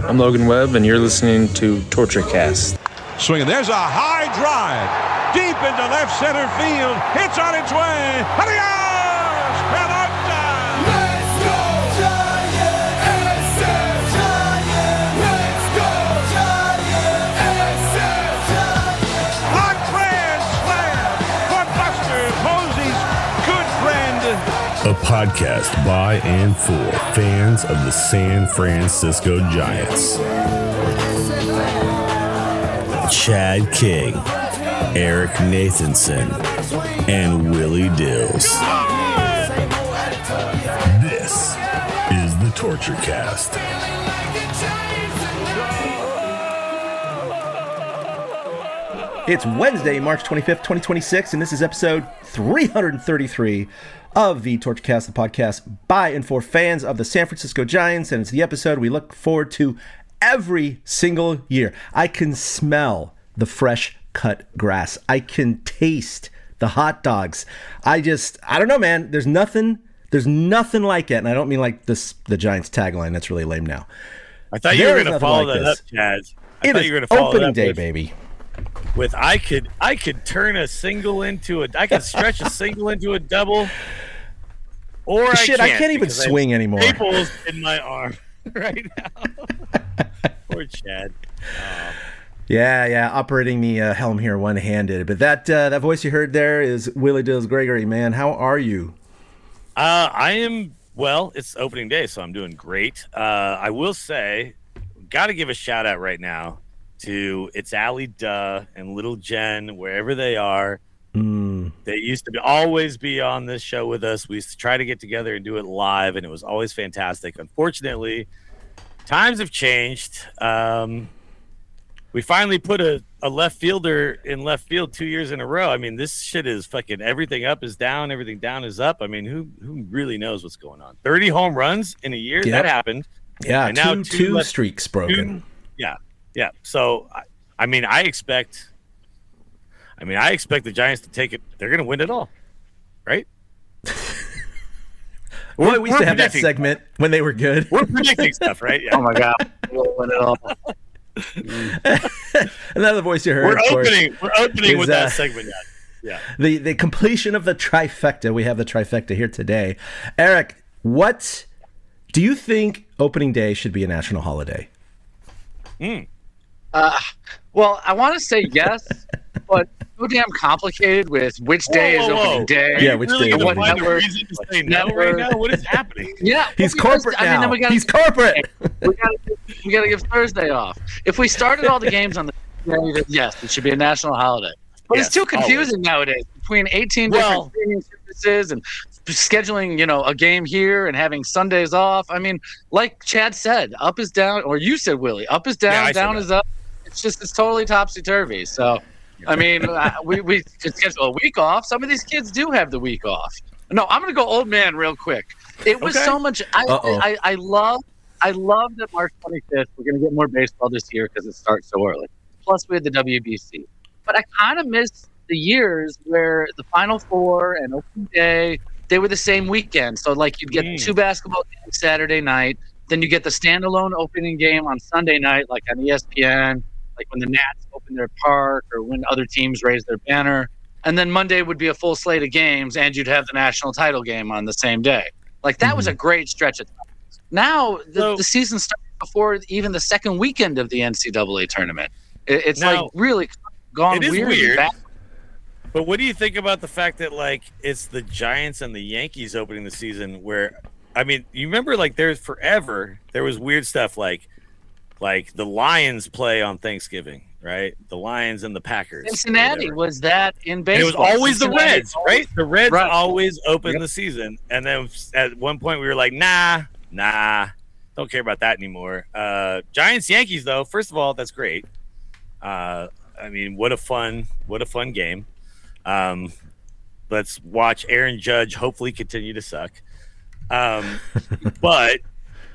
I'm Logan Webb, and you're listening to TortureCast. Swinging. There's a high drive. Deep into left center field. It's on its way. Adios! Pelota! Let's go Giants! SF Giants! Let's go Giants! SF Giants! A grand slam for Buster Posey's good friend. A podcast by and for fans of the San Francisco Giants. Chad King, Eric Nathanson, and Willie Dills. This is the Torture Cast. It's Wednesday, March 25th, 2026, and this is episode 333 of the TortureCast, the podcast by and for fans of the San Francisco Giants, and it's the episode we look forward to every single year. I can smell the fresh cut grass. I can taste the hot dogs. I don't know, man. There's nothing like it, and I don't mean like the Giants tagline. That's really lame now. I thought you were going to follow that up, Chad. It is opening day, baby. With I could turn a single into I could stretch a single into a double, or I can't even swing anymore. Staples in my arm right now. Poor Chad. Yeah, operating the helm here one-handed. But that voice you heard there is Willie Dills Gregory, man. How are you? I am, well, it's opening day, so I'm doing great. I will say, got to give a shout-out right now to It's Allie Duh and Little Jen, wherever they are. They used to always be on this show with us. We used to try to get together and do it live, and it was always fantastic. Unfortunately, times have changed. We finally put a left fielder in left field 2 years in a row. I mean, this shit is fucking everything up is down, everything down is up. I mean, who really knows what's going on? 30 home runs in a year? Yep. That happened. Yeah, and now two streaks broken. Yeah. So, I expect the Giants to take it. They're going to win it all, right? we used to have that segment when they were good. We're predicting stuff, right? Yeah. Oh, my God. We'll win it all. Another voice you heard. We're opening with that segment now. Yeah. The completion of the trifecta. We have the trifecta here today. Eric, what do you think opening day should be a national holiday? Well, I want to say yes, but so damn complicated with which day is opening day. Yeah, which day? What network? Reason to say no right now? What is happening? Yeah, he's corporate now. He's corporate. We got to give Thursday off. If we started all the games on the day, yes, it should be a national holiday. But it's too confusing nowadays between 18 different streaming services and scheduling, a game here and having Sundays off. I mean, like Chad said, up is down, or you said, Willie, up is down, down is up. It's totally topsy-turvy. So, I mean, we could schedule a week off. Some of these kids do have the week off. No, I'm going to go old man real quick. It was so much. I love that March 25th, we're going to get more baseball this year because it starts so early. Plus, we had the WBC. But I kind of miss the years where the Final Four and opening day, they were the same weekend. So, like, you'd get two basketball games Saturday night. Then you get the standalone opening game on Sunday night, like on ESPN. Like when the Nats open their park or when other teams raise their banner. And then Monday would be a full slate of games, and you'd have the national title game on the same day. Like, that was a great stretch of time. Now, the season starts before even the second weekend of the NCAA tournament. It's now, like really gone weird. But what do you think about the fact that, like, it's the Giants and the Yankees opening the season where, I mean, you remember, like, there was weird stuff like the Lions play on Thanksgiving, right? The Lions and the Packers. Cincinnati was that in baseball. It was always the Reds, right? The Reds always open the season. And then at one point we were like, nah, don't care about that anymore. Giants, Yankees, though, first of all, that's great. I mean, what a fun game. Let's watch Aaron Judge hopefully continue to suck. But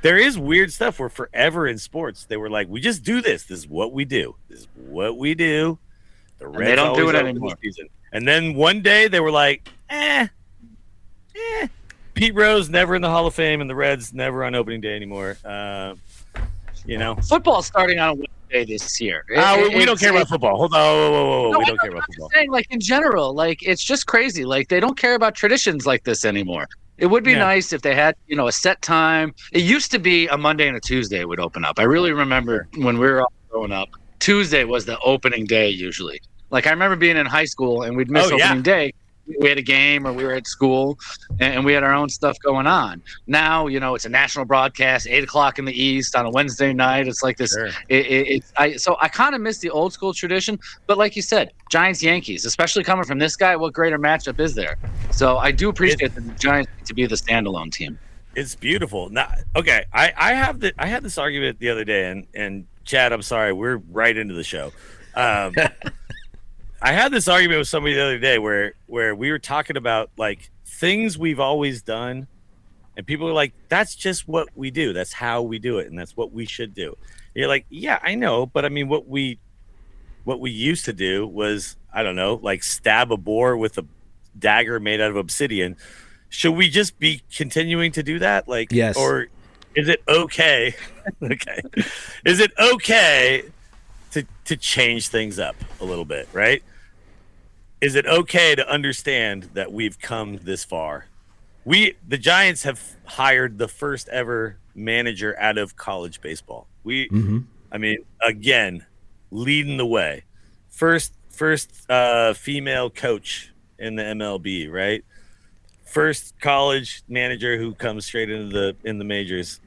there is weird stuff where forever in sports they were like, we just do this. This is what we do. The Reds they don't do it anymore. And then one day they were like, Pete Rose never in the Hall of Fame, and the Reds never on opening day anymore. You know, Football's starting on a Wednesday this year. We don't care about football. Hold on, whoa. No, We don't care about I'm football. just saying, like in general, like it's just crazy. Like they don't care about traditions like this anymore. It would be nice if they had, a set time. It used to be a Monday and a Tuesday would open up. I really remember when we were all growing up, Tuesday was the opening day usually. Like I remember being in high school and we'd miss opening day. We had a game or we were at school and we had our own stuff going on. Now, it's a national broadcast, 8:00 in the East on a Wednesday night. It's like this. Sure. So I kind of miss the old school tradition. But like you said, Giants Yankees, especially coming from this guy, what greater matchup is there? So I do appreciate the Giants to be the standalone team. It's beautiful. Now, okay, I had this argument the other day, and Chad, I'm sorry, we're right into the show. I had this argument with somebody the other day where we were talking about like things we've always done, and people are like, "That's just what we do. That's how we do it, and that's what we should do." And you're like, "Yeah, I know, but I mean, what we used to do was, I don't know, like stab a boar with a dagger made out of obsidian. Should we just be continuing to do that? Like, yes, or is it okay? Okay, is it okay to change things up a little bit, right? Is it okay to understand that we've come this far? The Giants have hired the first ever manager out of college baseball. I mean, again, leading the way. First female coach in the MLB, right? First college manager who comes straight in the majors.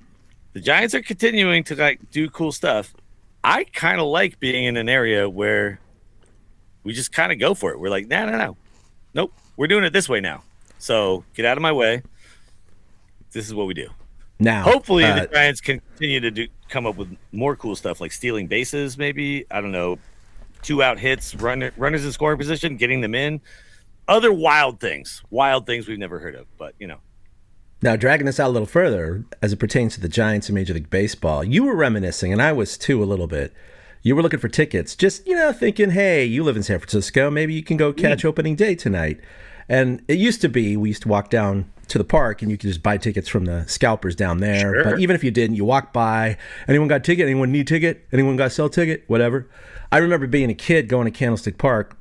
The Giants are continuing to like do cool stuff. I kind of like being in an area where we just kind of go for it. We're like, no. Nope. We're doing it this way now. So get out of my way. This is what we do. Now, hopefully the Giants can continue to come up with more cool stuff like stealing bases, maybe. I don't know. 2-out hits, runners in scoring position, getting them in. Other wild things we've never heard of, but Now, dragging this out a little further, as it pertains to the Giants and Major League Baseball, you were reminiscing, and I was too a little bit. You were looking for tickets, just, thinking, hey, you live in San Francisco, maybe you can go catch opening day tonight. And it used to be, we used to walk down to the park, and you could just buy tickets from the scalpers down there. Sure. But even if you didn't, you walk by, anyone got a ticket, anyone need a ticket, anyone got a sell ticket, whatever. I remember being a kid going to Candlestick Park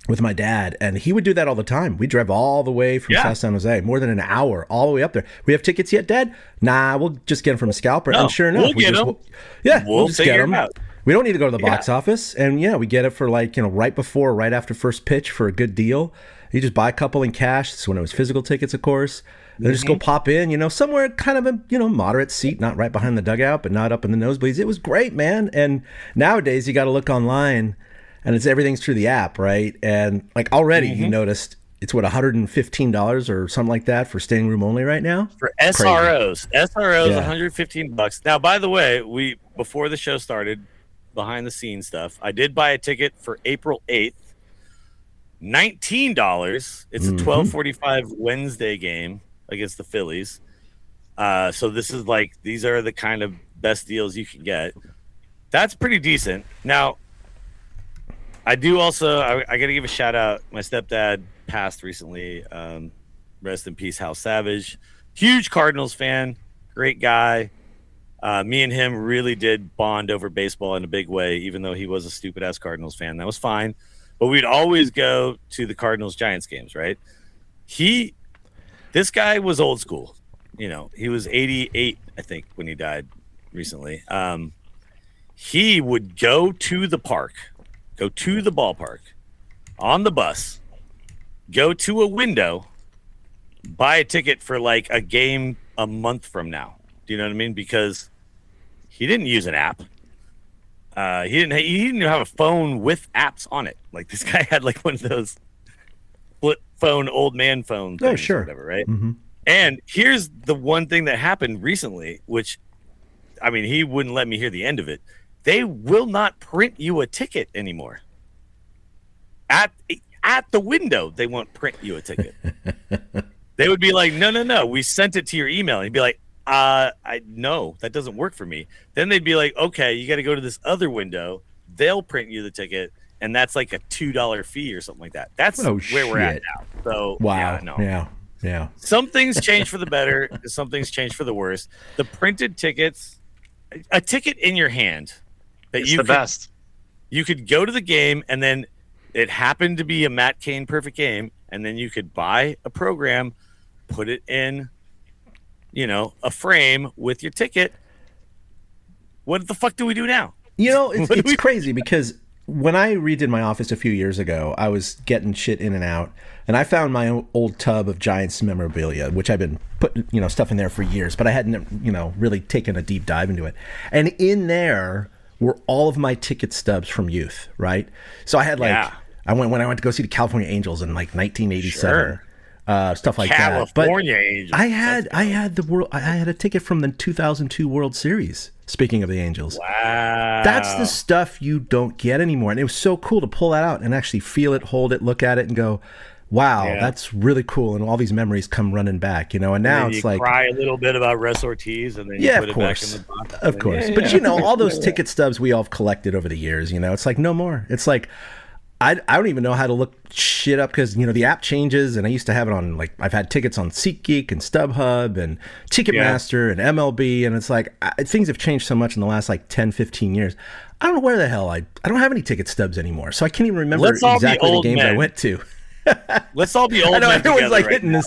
with my dad, and he would do that all the time. We drive all the way from South San Jose, more than an hour, all the way up there. We have tickets yet, Dad? Nah, we'll just get them from a scalper. No, and sure enough, we'll just get them. We don't need to go to the box office, and we get it for right after first pitch for a good deal. You just buy a couple in cash. This is when it was physical tickets, of course. And then just go pop in, somewhere kind of a moderate seat, not right behind the dugout, but not up in the nosebleeds. It was great, man. And nowadays you got to look online. And everything's through the app, right? And like already you noticed it's what, $115 or something like that for standing room only right now? For SROs. SROs, $115. Now, by the way, before the show started, behind the scenes stuff, I did buy a ticket for April 8th. $19. It's a 12:45 Wednesday game against the Phillies. So this is these are the kind of best deals you can get. That's pretty decent. Now, I do also, I got to give a shout out. My stepdad passed recently. Rest in peace, Hal Savage. Huge Cardinals fan. Great guy. Me and him really did bond over baseball in a big way, even though he was a stupid ass Cardinals fan. That was fine. But we'd always go to the Cardinals Giants games, right? This guy was old school. He was 88, I think, when he died recently. He would go to the park. Go to the ballpark on the bus, go to a window, buy a ticket for a game a month from now. Do you know what I mean? Because he didn't use an app. He didn't have a phone with apps on it. Like this guy had one of those flip phone, old man phone things. Oh, sure. Or whatever, right? Mm-hmm. And here's the one thing that happened recently, which, I mean, he wouldn't let me hear the end of it. They will not print you a ticket anymore. At the window, they won't print you a ticket. They would be like, no, we sent it to your email. And he'd be like, no, that doesn't work for me. Then they'd be like, okay, you got to go to this other window. They'll print you the ticket, and that's like a $2 fee or something like that. That's where we're at now. So wow, yeah. Some things change for the better. Some things change for the worse. The printed tickets a ticket in your hand that It's the best. You could go to the game, and then it happened to be a Matt Cain perfect game, and then you could buy a program, put it in, a frame with your ticket. What the fuck do we do now? It's crazy because when I redid my office a few years ago, I was getting shit in and out, and I found my old tub of Giants memorabilia, which I've been putting, stuff in there for years, but I hadn't, really taken a deep dive into it. And in there were all of my ticket stubs from youth, right? So I had when I went to go see the California Angels in 1987. Sure. Stuff like California that. But Angels. I had a ticket from the 2002 World Series. Speaking of the Angels, wow, that's the stuff you don't get anymore, and it was so cool to pull that out and actually feel it, hold it, look at it, and go, "Wow, that's really cool." And all these memories come running back, And now it's like cry a little bit about Russ Ortiz, and then you put it back in the box. Of course, but all those ticket stubs we all have collected over the years. It's like no more. It's like. I don't even know how to look shit up because, the app changes, and I used to have it on, I've had tickets on SeatGeek and StubHub and Ticketmaster and MLB, and it's like, things have changed so much in the last, 10, 15 years. I don't know where the hell I don't have any ticket stubs anymore, so I can't even remember exactly the games I went to. Let's all be old. I know men everyone's right hitting now.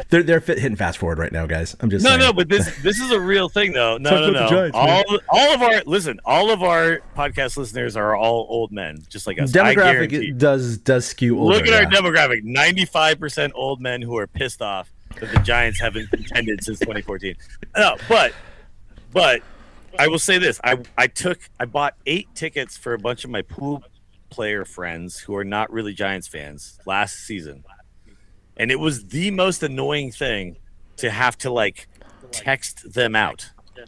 this. They're hitting fast forward right now, guys. I'm just saying. No, but this is a real thing though. No. Giants, all of our podcast listeners are all old men, just like us. Demographic does skew older. Look at our demographic: 95% old men who are pissed off that the Giants haven't contended since 2014. No, but I will say this: I bought 8 tickets for a bunch of my pool player friends who are not really Giants fans last season, and it was the most annoying thing to have to text them out. Do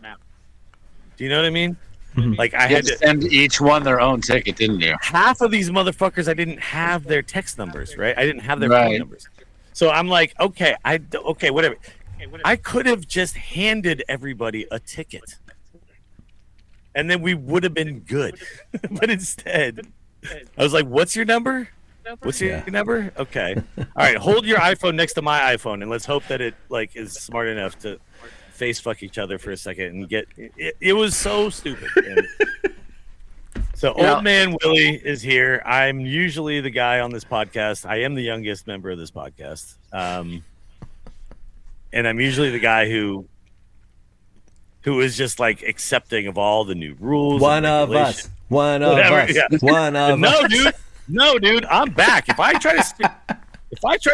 you know what I mean? Mm-hmm. I had to send each one their own ticket, didn't you? Half of these motherfuckers, I didn't have their text numbers, right? I didn't have their phone numbers, so I'm like, okay, whatever. I could have just handed everybody a ticket, and then we would have been good, but instead. I was like, what's your number? What's your number? Okay. All right. Hold your iPhone next to my iPhone, and let's hope that it is smart enough to face fuck each other for a second and get it. It was so stupid. So old man Willie is here. I'm usually the guy on this podcast. I am the youngest member of this podcast. And I'm usually the guy who is just accepting of all the new rules. One of us. No, dude, I'm back. If I try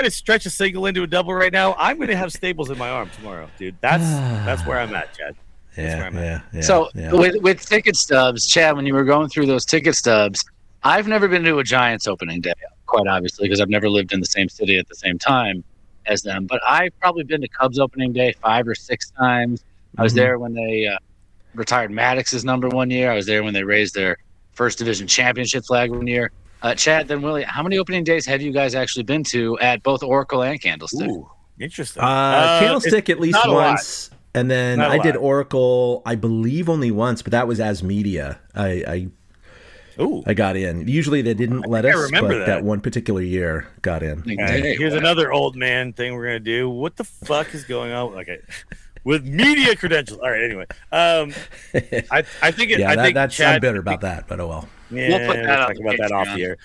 to stretch a single into a double right now, I'm going to have staples in my arm tomorrow, dude. That's where I'm at, Chad. Yeah. So with ticket stubs, Chad, when you were going through those ticket stubs, I've never been to a Giants opening day, quite obviously, because I've never lived in the same city at the same time as them. But I've probably been to Cubs opening day 5 or 6 times. I was there when they retired Maddox's number one year. I was there when they raised their first division championship flag one year. Chad, then Willie, how many opening days have you guys actually been to at both Oracle and Candlestick? Ooh, interesting. Candlestick at least once, and then Not a I did lot. Oracle, I believe only once, but that was as media. I got in. Usually they didn't let us, but that one particular year got in. Here's another old man thing we're gonna do. What the fuck is going on? With media credentials. All right. Anyway, I think it. I think Chad, I'm bitter about that, but oh well. Yeah, We'll put that talk about that off the air.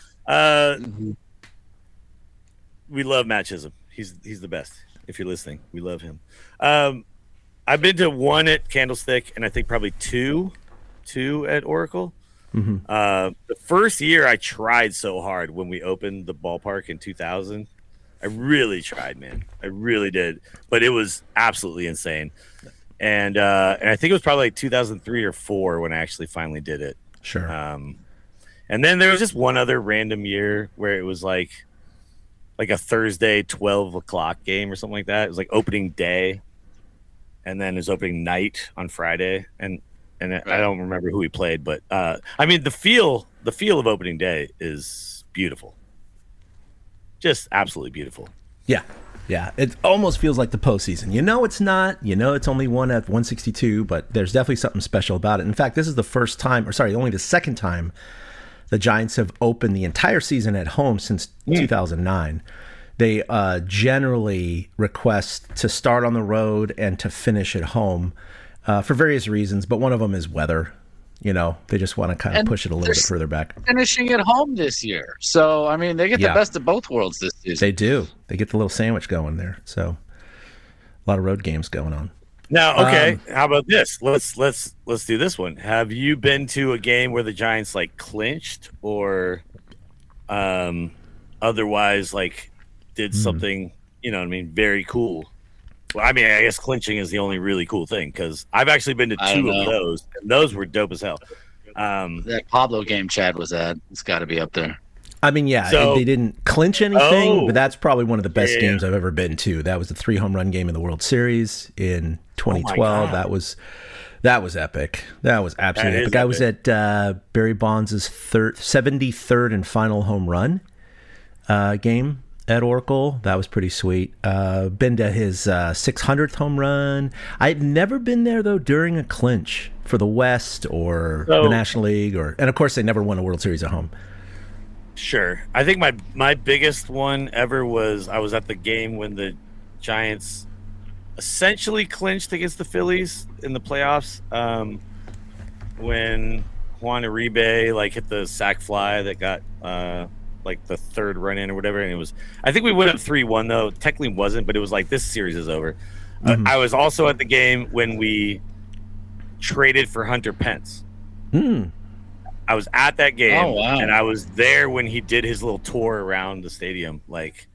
We love Matt Chisholm. He's the best. If you're listening, we love him. I've been to 1 at Candlestick, and I think probably two at Oracle. Mm-hmm. The first year I tried so hard when we opened the ballpark in 2000. I really tried, man. I really did, but it was absolutely insane. And I think it was probably 2003 or 4 when I actually finally did it. Sure. And then there was just one other random year where it was like a Thursday 12 o'clock game or something like that. It was opening day, and then it was opening night on Friday, and I don't remember who we played, but I mean the feel of opening day is beautiful, just absolutely beautiful. Yeah, it almost feels like the postseason. It's not. It's only one at 162, but there's definitely something special about it. In fact, this is only the second time the Giants have opened the entire season at home since 2009. They generally request to start on the road and to finish at home. for various reasons, but one of them is weather. You know, they just want to kind of push it a little bit further back. Finishing at home this year. So, I mean, they get the best of both worlds this season. They do. They get the little sandwich going there. So, a lot of road games going on. Now, okay, how about this? Let's do this one. Have you been to a game where the Giants like clinched or otherwise like did something, you know what I mean, very cool? Well, I mean, I guess clinching is the only really cool thing because I've actually been to two of those, and those were dope as hell. That Pablo game Chad was at, it's got to be up there. I mean, yeah, So- they didn't clinch anything, but that's probably one of the best games I've ever been to. That was the 3 home run game in the World Series in 2012. That was epic. That was absolutely epic. I was at Barry Bonds' 73rd and final home run game at Oracle. That was pretty sweet. Been to his 600th home run. I've never been there though during a clinch for the West or the National League, and of course they never won a World Series at home. Sure. I think my biggest one ever was I was at the game when the Giants essentially clinched against the Phillies in the playoffs. When Juan Uribe like hit the sac fly that got like the third run in or whatever, and it was I think we went up 3-1 though. Technically wasn't, but it was like this series is over. I was also at the game when we traded for Hunter Pence. I was at that game, and I was there when he did his little tour around the stadium. Like,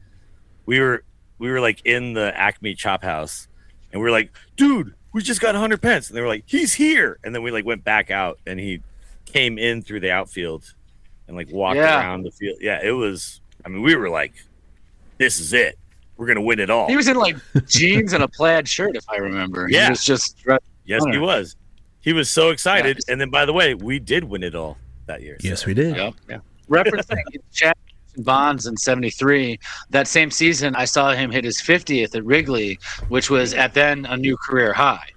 we were like in the Acme Chop House, and we were like, "Dude, we just got Hunter Pence," and they were like, "He's here," and then we like went back out, and he came in through the outfield, and like walked around the field. Yeah, it was. I mean, we were like, "This is it. We're gonna win it all." He was in like jeans and a plaid shirt, if I remember. Yeah. He was just yes, he was. He was so excited, and then by the way, we did win it all that year. Yes, we did. Yeah. Referencing Chad Bonds in 73, that same season, I saw him hit his 50th at Wrigley, which was at then a new career high.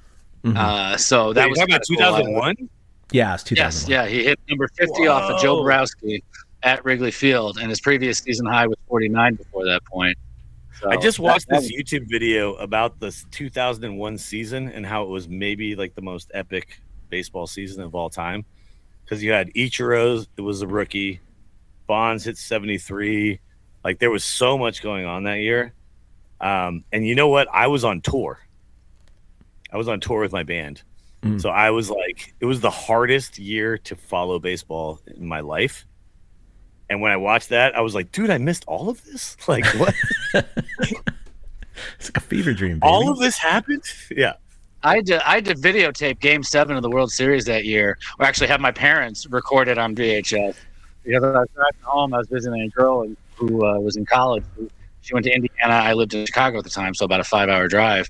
So that was talking about 2001. Yeah, it's 2001. Yes, yeah, he hit number 50 off of Joe Borowski at Wrigley Field, and his previous season high was 49 before that point. So I just watched this YouTube video about the 2001 season and how it was maybe like the most epic baseball season of all time. Because you had Ichiro, it was a rookie. Bonds hit 73. Like, there was so much going on that year. And you know what? I was on tour. I was on tour with my band. So I was like, it was the hardest year to follow baseball in my life. And when I watched that, I was like, dude, I missed all of this? Like, what? It's like a fever dream, baby. All of this happened? Yeah. I did videotape Game 7 of the World Series that year, or actually have my parents record it on VHS. Because I was driving home, I was visiting a girl who was in college. She went to Indiana. I lived in Chicago at the time, so about a 5-hour drive.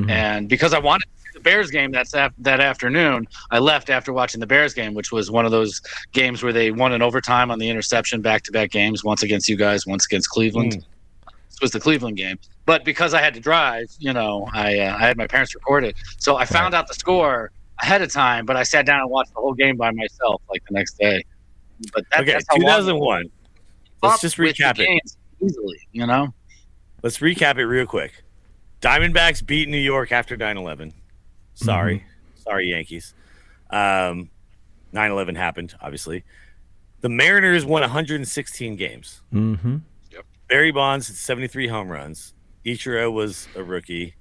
And because I wanted to see the Bears game that afternoon, I left after watching the Bears game, which was one of those games where they won in overtime on the interception, back-to-back games, once against you guys, once against Cleveland. This was the Cleveland game. But because I had to drive, you know, I had my parents record it. So I found out the score ahead of time, but I sat down and watched the whole game by myself like the next day. But that's how 2001. Let's just recap it. Easily, you know? Let's recap it real quick. Diamondbacks beat New York after 9/11. Sorry. Sorry, Yankees. 9/11 happened, obviously. The Mariners won 116 games. Barry Bonds had 73 home runs. Ichiro was a rookie.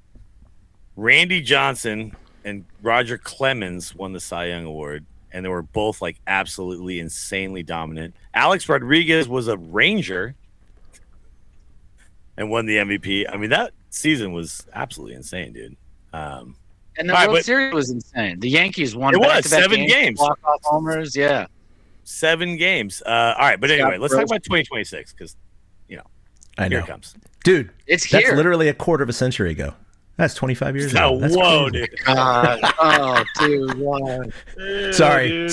Randy Johnson and Roger Clemens won the Cy Young Award, and they were both like absolutely insanely dominant. Alex Rodriguez was a Ranger and won the MVP. I mean, that season was absolutely insane, dude. And the World Series was insane. The Yankees won. It was 7 games. games. Walk-off homers, yeah. 7 games. All right, but anyway, let's talk about 2026 because, you know, here it comes. Dude, it's that's here. literally a quarter of a century ago. That's 25 years ago. That's whoa, crazy. dude. Oh, dude, wow. Sorry. I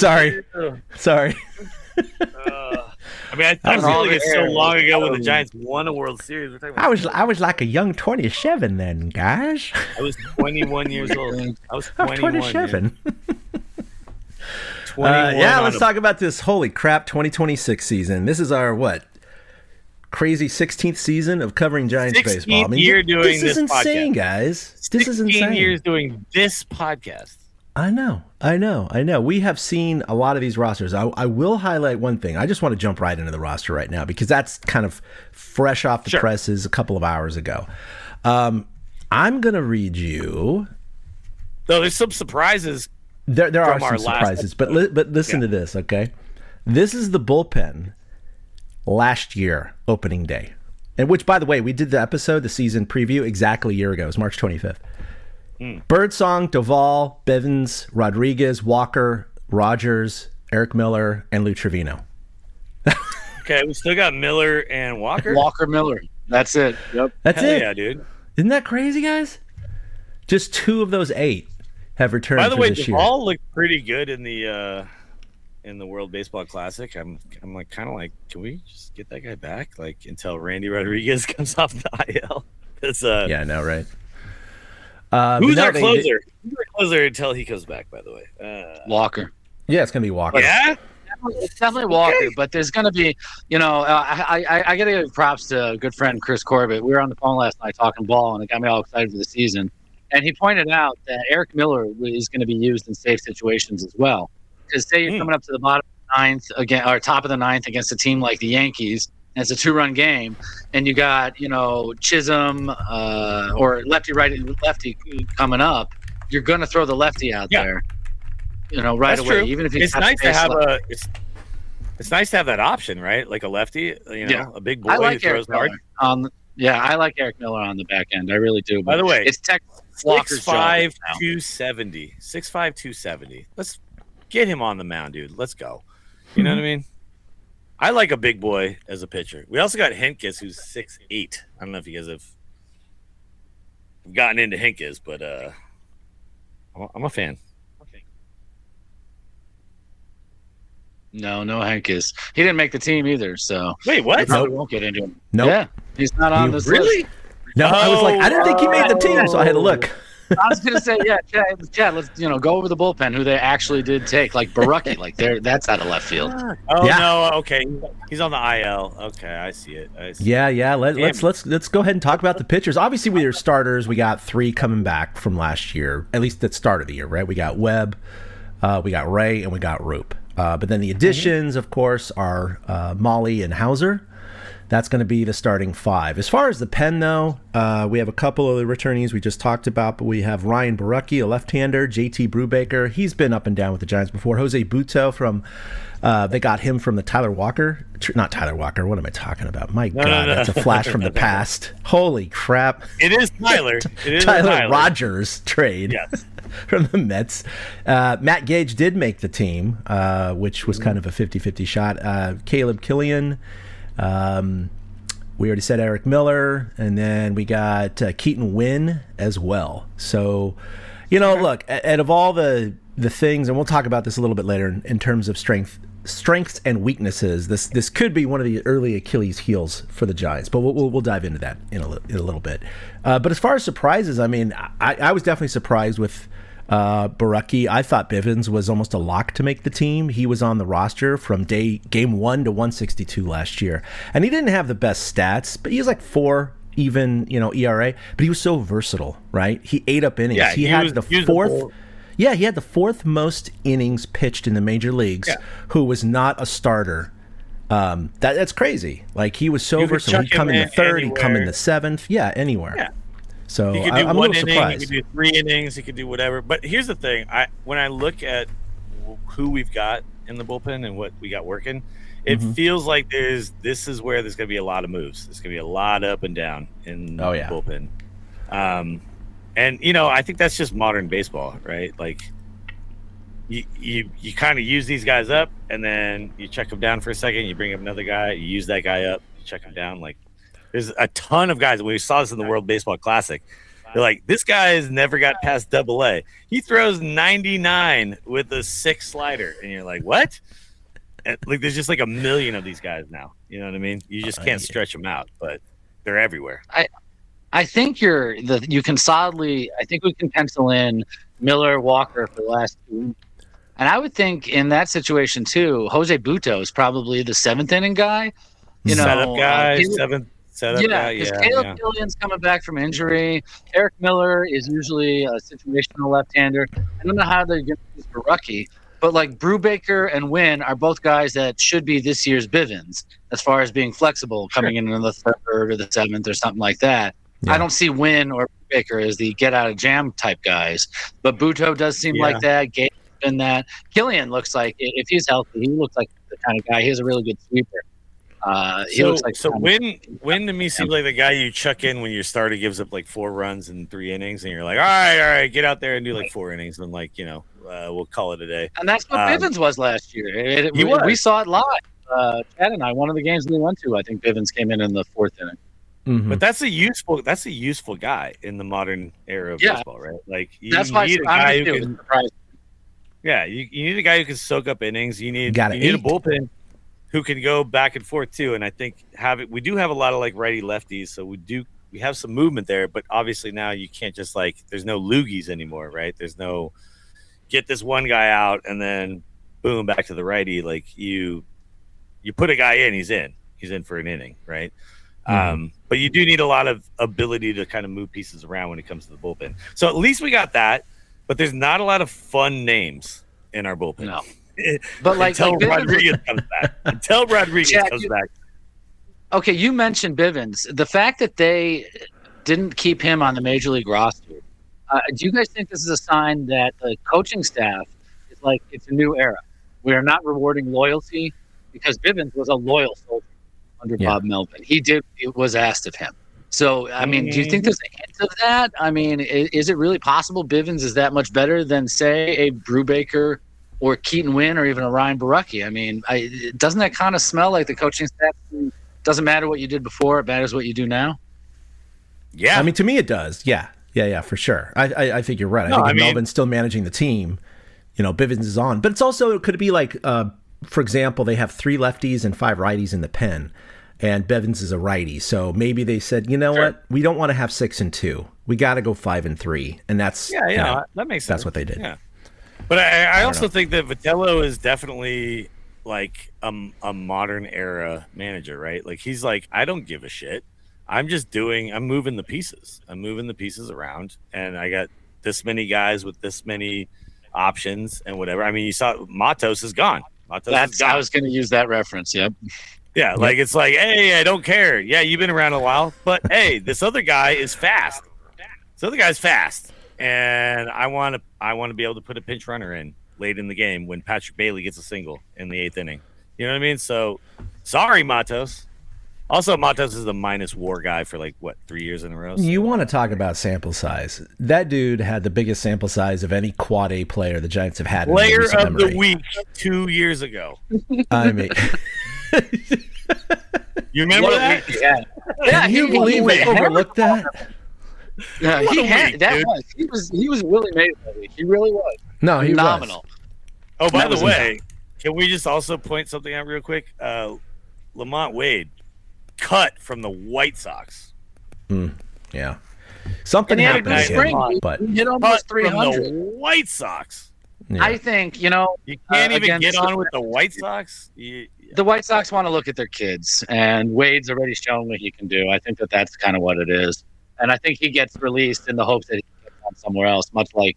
mean, I feel like it's so long ago when the Giants won a World Series. We're talking about I was like a young 27 then, guys. I was 21 years old. I was I'm 21. 27. 21 let's talk about this holy crap 2026 season. This is our crazy 16th season of covering Giants baseball. I mean, year doing this is insane, podcast. guys. This is insane. 16 years doing this podcast. I know. We have seen a lot of these rosters. I will highlight one thing. I just want to jump right into the roster right now because that's kind of fresh off the presses a couple of hours ago. I'm going to read you. No, there's some surprises. There are some surprises, but listen to this, okay? This is the bullpen last year, opening day. And which, by the way, we did the season preview, exactly a year ago. It was March 25th. Birdsong, Duvall, Bivens, Rodriguez, Walker, Rogers, Eric Miller, and Lou Trevino. Okay, we still got Miller and Walker. Miller. That's it. Yep. That's Hell it. Yeah, dude. Isn't that crazy, guys? Just 2 of those 8 have returned. By the way, this year. Duvall looked pretty good in the World Baseball Classic. I'm like kind of like, can we just get that guy back like until Randy Rodriguez comes off the IL? Yeah, I know, right? Who's our closer? Who's our closer until he comes back? By the way, Walker. Yeah, it's gonna be Walker. Yeah, it's definitely Walker. Okay. But there's gonna be, I gotta give props to a good friend Chris Corbett. We were on the phone last night talking ball, and it got me all excited for the season. And he pointed out that Eric Miller is going to be used in safe situations as well. Because say you're coming up to the bottom of the 9th again, or top of the 9th against a team like the Yankees, and it's a 2-run game, and you got Chisholm or lefty coming up, you're going to throw the lefty out there, right That's away. True. Even if it's nice to have it's nice to have that option, right? Like a lefty, a big boy who throws hard. I like Eric Miller on the back end. I really do. By the way, it's Walker's 6'5", 270. 6'5", 270. Let's get him on the mound, dude. Let's go. You know what I mean? I like a big boy as a pitcher. We also got Henkes, who's 6'8". I don't know if you guys have gotten into Henkes, but I'm a fan. No Henkes. He didn't make the team either, so. Wait, what? We won't get into him. Nope. Yeah, he's not on this really? list. No, I was like, I didn't think he made the team, so I had to look. I was gonna say, Chad, let's go over the bullpen who they actually did take, like Baraki, like that's out of left field. Oh no, okay, he's on the IL. Okay, I see it. Yeah. Let's go ahead and talk about the pitchers. Obviously, with your starters, we got 3 coming back from last year, at least at the start of the year, right? We got Webb, we got Ray, and we got Roop. But then the additions, of course, are Molly and Hauser. That's going to be the starting 5. As far as the pen, though, we have a couple of the returnees we just talked about, but we have Ryan Baraki, a left-hander, JT Brubaker. He's been up and down with the Giants before. Jose Buto from, they got him from the Tyler Walker. Not Tyler Walker. What am I talking about? My God, that's a flash from the past. Holy crap. It is Tyler. It is Tyler Rogers trade. Yes. From the Mets. Matt Gage did make the team, which was kind of a 50-50 shot. Caleb Killian. We already said Eric Miller, and then we got Keaton Wynn as well. So, look, out of all the things, and we'll talk about this a little bit later in terms of strengths and weaknesses, this could be one of the early Achilles heels for the Giants, but we'll dive into that in a little bit. But as far as surprises, I mean, I was definitely surprised with Baraki. I thought Bivens was almost a lock to make the team. He was on the roster from game 1 to 162 last year, and he didn't have the best stats, but he was like 4 even ERA. But he was so versatile, right? He ate up innings. Yeah, he had the fourth. Yeah, he had the 4th most innings pitched in the major leagues. Yeah. Who was not a starter. That's crazy. Like he was so versatile. He'd come in the 3rd. He'd come in the 7th. Yeah, anywhere. Yeah. So he could do I'm one a little inning, surprised. he could do 3 innings, he could do whatever. But here's the thing: when I look at who we've got in the bullpen and what we got working, it feels like this is where there's going to be a lot of moves. There's going to be a lot up and down in the bullpen. And I think that's just modern baseball, right? Like you kind of use these guys up, and then you check them down for a second. You bring up another guy, you use that guy up, you check him down, like. There's a ton of guys. We saw this in the World Baseball Classic. They're like, this guy has never got past Double-A. He throws 99 with a 6 slider, and you're like, what? And, like, there's just like a million of these guys now. You know what I mean? You just can't stretch them out, but they're everywhere. I think you can solidly. I think we can pencil in Miller, Walker for the last 2. And I would think in that situation too, Jose Buto is probably the 7th inning guy. Setup guy, setup guy. because Yeah, Caleb yeah. Killian's coming back from injury. Eric Miller is usually a situational left-hander. I don't know how they're going to use Barucki, but like Brubaker and Wynn are both guys that should be this year's Bivens as far as being flexible, coming in the third or the seventh or something like that. Yeah. I don't see Wynn or Brubaker as the get-out-of-jam type guys, but Buto does seem like that. Gabe's been that. Killian looks like, if he's healthy, he looks like the kind of guy. He has a really good sweeper. He looks like Wynn to me seems like the guy you chuck in when your starter gives up like 4 runs in 3 innings, and you're like, all right, get out there and do like 4 innings, and like we'll call it a day. And that's what Bivens was last year. He was. We saw it live. Chad and I, one of the games we went to, I think Bivens came in the 4th inning. Mm-hmm. But that's a useful guy in the modern era of baseball, right? Like that's why need a guy who can. Surprising. Yeah, you need a guy who can soak up innings. You need a 8. bullpen who can go back and forth too. And I think we do have a lot of like righty lefties, so we have some movement there. But obviously now you can't just like there's no loogies anymore, right? There's no get this one guy out and then boom back to the righty. Like you put a guy in, he's in for an inning, right? Mm-hmm. But you do need a lot of ability to kind of move pieces around when it comes to the bullpen. So at least we got that. But there's not a lot of fun names in our bullpen. No. But until Rodriguez comes back. Until Rodriguez Chad, comes back. Okay, you mentioned Bivens. The fact that they didn't keep him on the major league roster, do you guys think this is a sign that the coaching staff is like, it's a new era? We are not rewarding loyalty, because Bivens was a loyal soldier under Bob Melvin. It was asked of him. So, I mean, do you think there's a hint of that? I mean, is it really possible Bivens is that much better than, say, a Brubaker or Keaton Wynn or even a Ryan Barucki? I mean, doesn't that kind of smell like the coaching staff doesn't matter what you did before, it matters what you do now? Yeah. I mean, to me it does. Yeah, for sure. I think you're right. I think Melvin's still managing the team. Bivens is on. But it's also, could it be like, for example, they have 3 lefties and 5 righties in the pen, and Bivens is a righty. So maybe they said, what? We don't want to have 6 and 2. We got to go 5 and 3. And that's that makes sense. That's what they did. Yeah. But I also think that Vitello is definitely like a modern era manager, right? Like he's like, I don't give a shit. I'm moving the pieces. I'm moving the pieces around, and I got this many guys with this many options and whatever. I mean, you saw Matos is gone. I was going to use that reference. Yep. Yeah, like it's like, hey, I don't care. Yeah, you've been around a while, but hey, this other guy is fast. This other guy's fast, and I want to be able to put a pinch runner in late in the game when Patrick Bailey gets a single in the 8th inning. You know what I mean? So, sorry, Matos. Also, Matos is the minus WAR guy for 3 years in a row. So. You want to talk about sample size? That dude had the biggest sample size of any quad A player the Giants have had. Player of the week 2 years ago. I mean, you remember that? Yeah. Can you believe they overlooked that? Yeah, he was really made that week. He really was. No, he phenomenal. Was. Oh, by the way, can we just also point something out real quick? Lamont Wade cut from the White Sox. Yeah, something happened to him, but he hit almost 300. From the White Sox. Yeah. I think you can't even get on with the White Sox. The White Sox want to look at their kids, and Wade's already shown what he can do. I think that's kind of what it is, and I think he gets released in the hopes that he can get on somewhere else, much like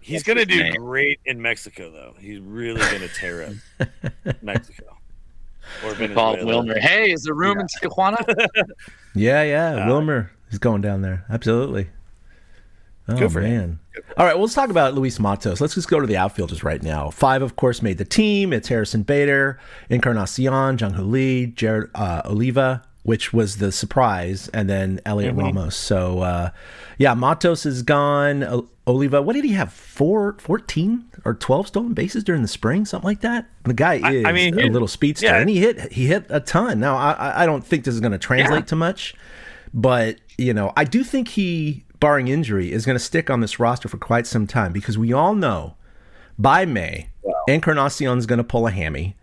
he's going to do great in Mexico, though. He's really going to tear up Mexico. Or Paul Wilmer. Hey, is there room in Tijuana? Yeah. Wilmer is going down there. Absolutely. Oh, man. All right, well, let's talk about Luis Matos. Let's just go to the outfielders right now. 5, of course, made the team. It's Harrison Bader, Encarnacion, Jung Hoo Lee, Jared Oliva, which was the surprise, and then Elliot Ramos. So, Matos is gone. Oliva, what did he have? 14 or 12 stolen bases during the spring, something like that. The guy is a little speedster, and he hit a ton. Now, I don't think this is going to translate to much, but I do think he, barring injury, is going to stick on this roster for quite some time, because we all know by May, Encarnacion is going to pull a hammy,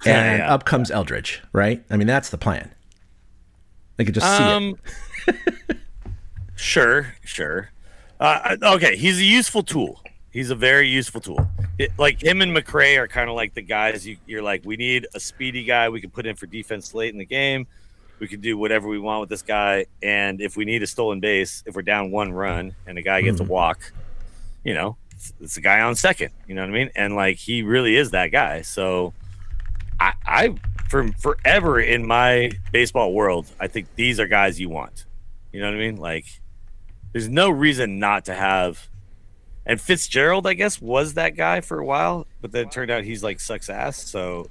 and up comes Eldridge, right? I mean, that's the plan. They could just see it. Sure. Okay, he's a useful tool. He's a very useful tool. Like him and McRae are kind of like the guys you're like, we need a speedy guy we can put in for defense late in the game. We can do whatever we want with this guy. And if we need a stolen base, if we're down 1 run and a guy gets a walk, it's a guy on second. You know what I mean? And like he really is that guy. So I from forever in my baseball world, I think these are guys you want. You know what I mean? Like there's no reason not to have. And Fitzgerald, I guess, was that guy for a while, but then it turned out he's like sucks ass. So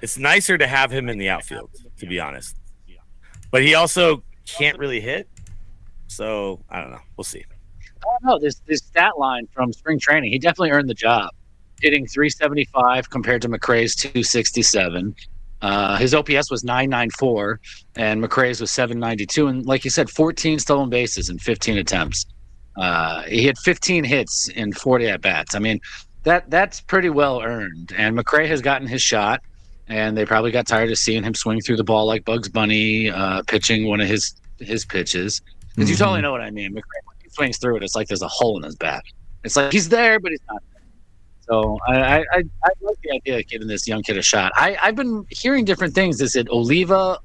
it's nicer to have him in the outfield, to be honest. But he also can't really hit. So I don't know. We'll see. I don't know. This stat line from spring training, he definitely earned the job. Hitting 375 compared to McRae's 267. His OPS was 994, and McRae's was 792. And like you said, 14 stolen bases in 15 attempts. He had 15 hits in 40 at bats. I mean, that's pretty well earned. And McRae has gotten his shot, and they probably got tired of seeing him swing through the ball like Bugs Bunny, pitching one of his pitches. Because you totally know what I mean. McRae, when he swings through it, it's like there's a hole in his bat. It's like he's there, but he's not there. So I like the idea of giving this young kid a shot. I've been hearing different things. Is it Oliva?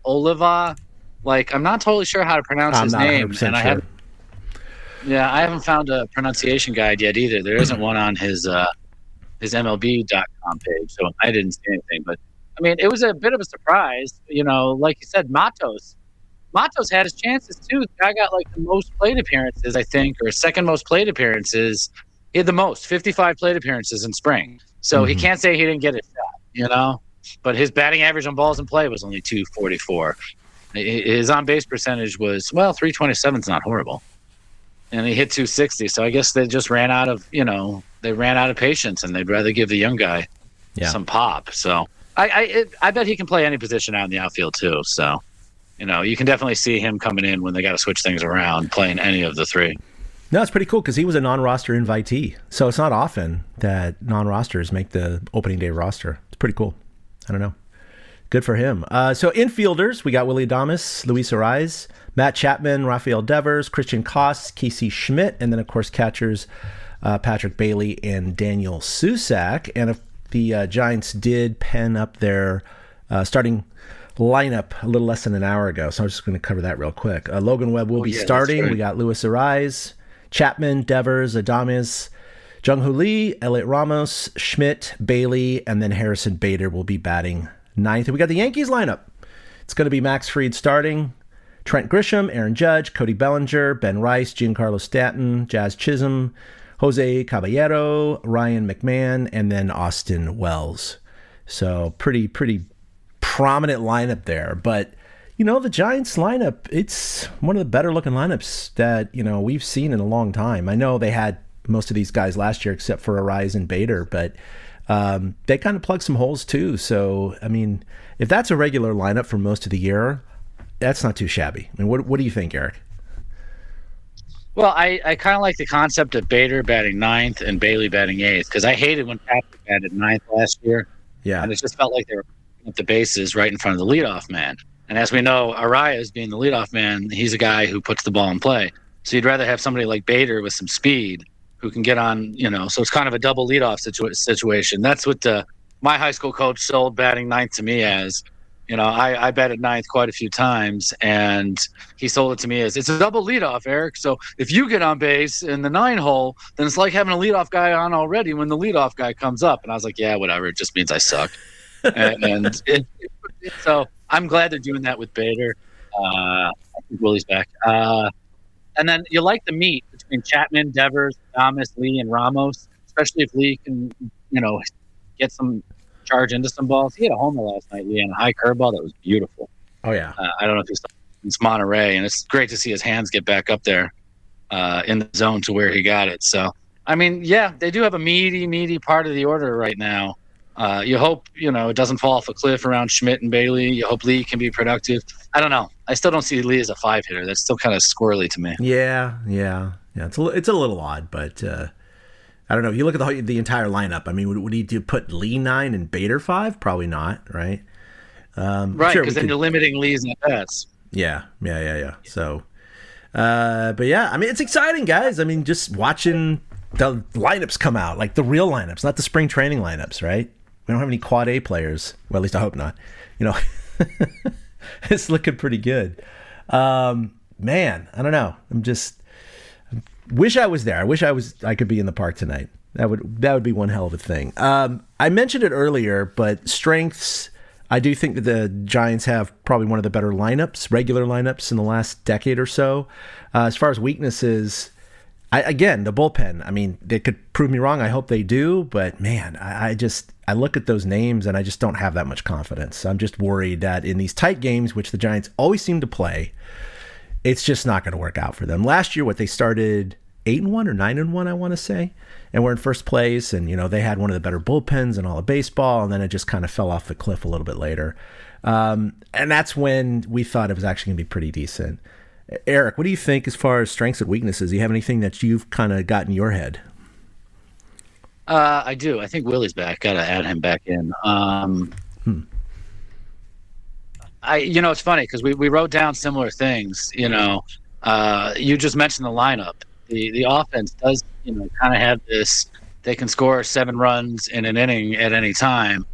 Like, I'm not totally sure how to pronounce his name. And I haven't found a pronunciation guide yet either. There isn't one on his MLB.com page, so I didn't see anything. But, I mean, it was a bit of a surprise. Like you said, Matos had his chances, too. The guy got, like, the most plate appearances, I think, or second most plate appearances. He had the most, 55 plate appearances in spring. So he can't say he didn't get a shot, But his batting average on balls in play was only 244. His on-base percentage was, 327 is not horrible. And he hit 260. So I guess they just ran out of, patience, and they'd rather give the young guy some pop. So I bet he can play any position out in the outfield too. So, you can definitely see him coming in when they got to switch things around, playing any of the three. No, it's pretty cool because he was a non-roster invitee. So it's not often that non-rosters make the opening day roster. It's pretty cool. I don't know. Good for him. So infielders, we got Willie Adames, Luis Ariz, Matt Chapman, Rafael Devers, Christian Koss, Casey Schmidt, and then, of course, catchers Patrick Bailey and Daniel Susac. And if the Giants did pen up their starting lineup a little less than an hour ago, so I'm just going to cover that real quick. Logan Webb will be starting. We got Luis Ariz, Chapman, Devers, Adames, Jung-Hoo Lee, Elliot Ramos, Schmidt, Bailey, and then Harrison Bader will be batting ninth. And we got the Yankees lineup. It's going to be Max Fried starting, Trent Grisham, Aaron Judge, Cody Bellinger, Ben Rice, Giancarlo Stanton, Jazz Chisholm, Jose Caballero, Ryan McMahon, and then Austin Wells. So pretty prominent lineup there. But the Giants lineup, it's one of the better looking lineups that, we've seen in a long time. I know they had most of these guys last year except for Ariz and Bader, but they kind of plugged some holes too. So, I mean, if that's a regular lineup for most of the year, that's not too shabby. I mean, what do you think, Eric? Well, I kind of like the concept of Bader batting ninth and Bailey batting eighth, because I hated when Patrick batted ninth last year. Yeah. And it just felt like they were putting up the bases right in front of the leadoff man. And as we know, Arias being the leadoff man, he's a guy who puts the ball in play. So you'd rather have somebody like Bader with some speed who can get on, so it's kind of a double leadoff situation. That's what my high school coach sold batting ninth to me as. I batted ninth quite a few times, and he sold it to me as, it's a double leadoff, Eric. So if you get on base in the 9 hole, then it's like having a leadoff guy on already when the leadoff guy comes up. And I was like, yeah, whatever. It just means I suck. So I'm glad they're doing that with Bader. I think Willie's back. And then you like the meet between Chapman, Devers, Thomas, Lee, and Ramos, especially if Lee can, get some charge into some balls. He had a homer last night, Lee, on a high curveball that was beautiful. Oh, yeah. I don't know if you saw it. It's Monterey, and it's great to see his hands get back up there in the zone to where he got it. So, I mean, yeah, they do have a meaty part of the order right now. You hope, it doesn't fall off a cliff around Schmidt and Bailey. You hope Lee can be productive. I don't know. I still don't see Lee as a 5-hitter. That's still kind of squirrely to me. Yeah. It's a little odd, but I don't know. If you look at the entire lineup, I mean, would he put Lee 9 and Bader 5? Probably not, right? Right, because then you're limiting Lee's at bats. Yeah. So, But yeah, I mean, it's exciting, guys. I mean, just watching the lineups come out, like the real lineups, not the spring training lineups, right? We don't have any quad A players. Well, at least I hope not. It's looking pretty good. Man, I don't know. Wish I was there. I could be in the park tonight. That would be one hell of a thing. I mentioned it earlier, but strengths, I do think that the Giants have probably one of the better regular lineups in the last decade or so. As far as weaknesses, again, the bullpen. I mean, they could prove me wrong. I hope they do, but man, I look at those names and I just don't have that much confidence. I'm just worried that in these tight games, which the Giants always seem to play, it's just not going to work out for them. Last year, they started 8-1 or 9-1, I want to say, and we're in first place. And they had one of the better bullpens in all of baseball, and then it just kind of fell off the cliff a little bit later. And that's when we thought it was actually going to be pretty decent. Eric, what do you think as far as strengths and weaknesses? Do you have anything that you've kind of got in your head? I do. I think Willie's back. Got to add him back in. It's funny because we wrote down similar things. You just mentioned the lineup. The offense does, kind of have this. They can score 7 runs in an inning at any time.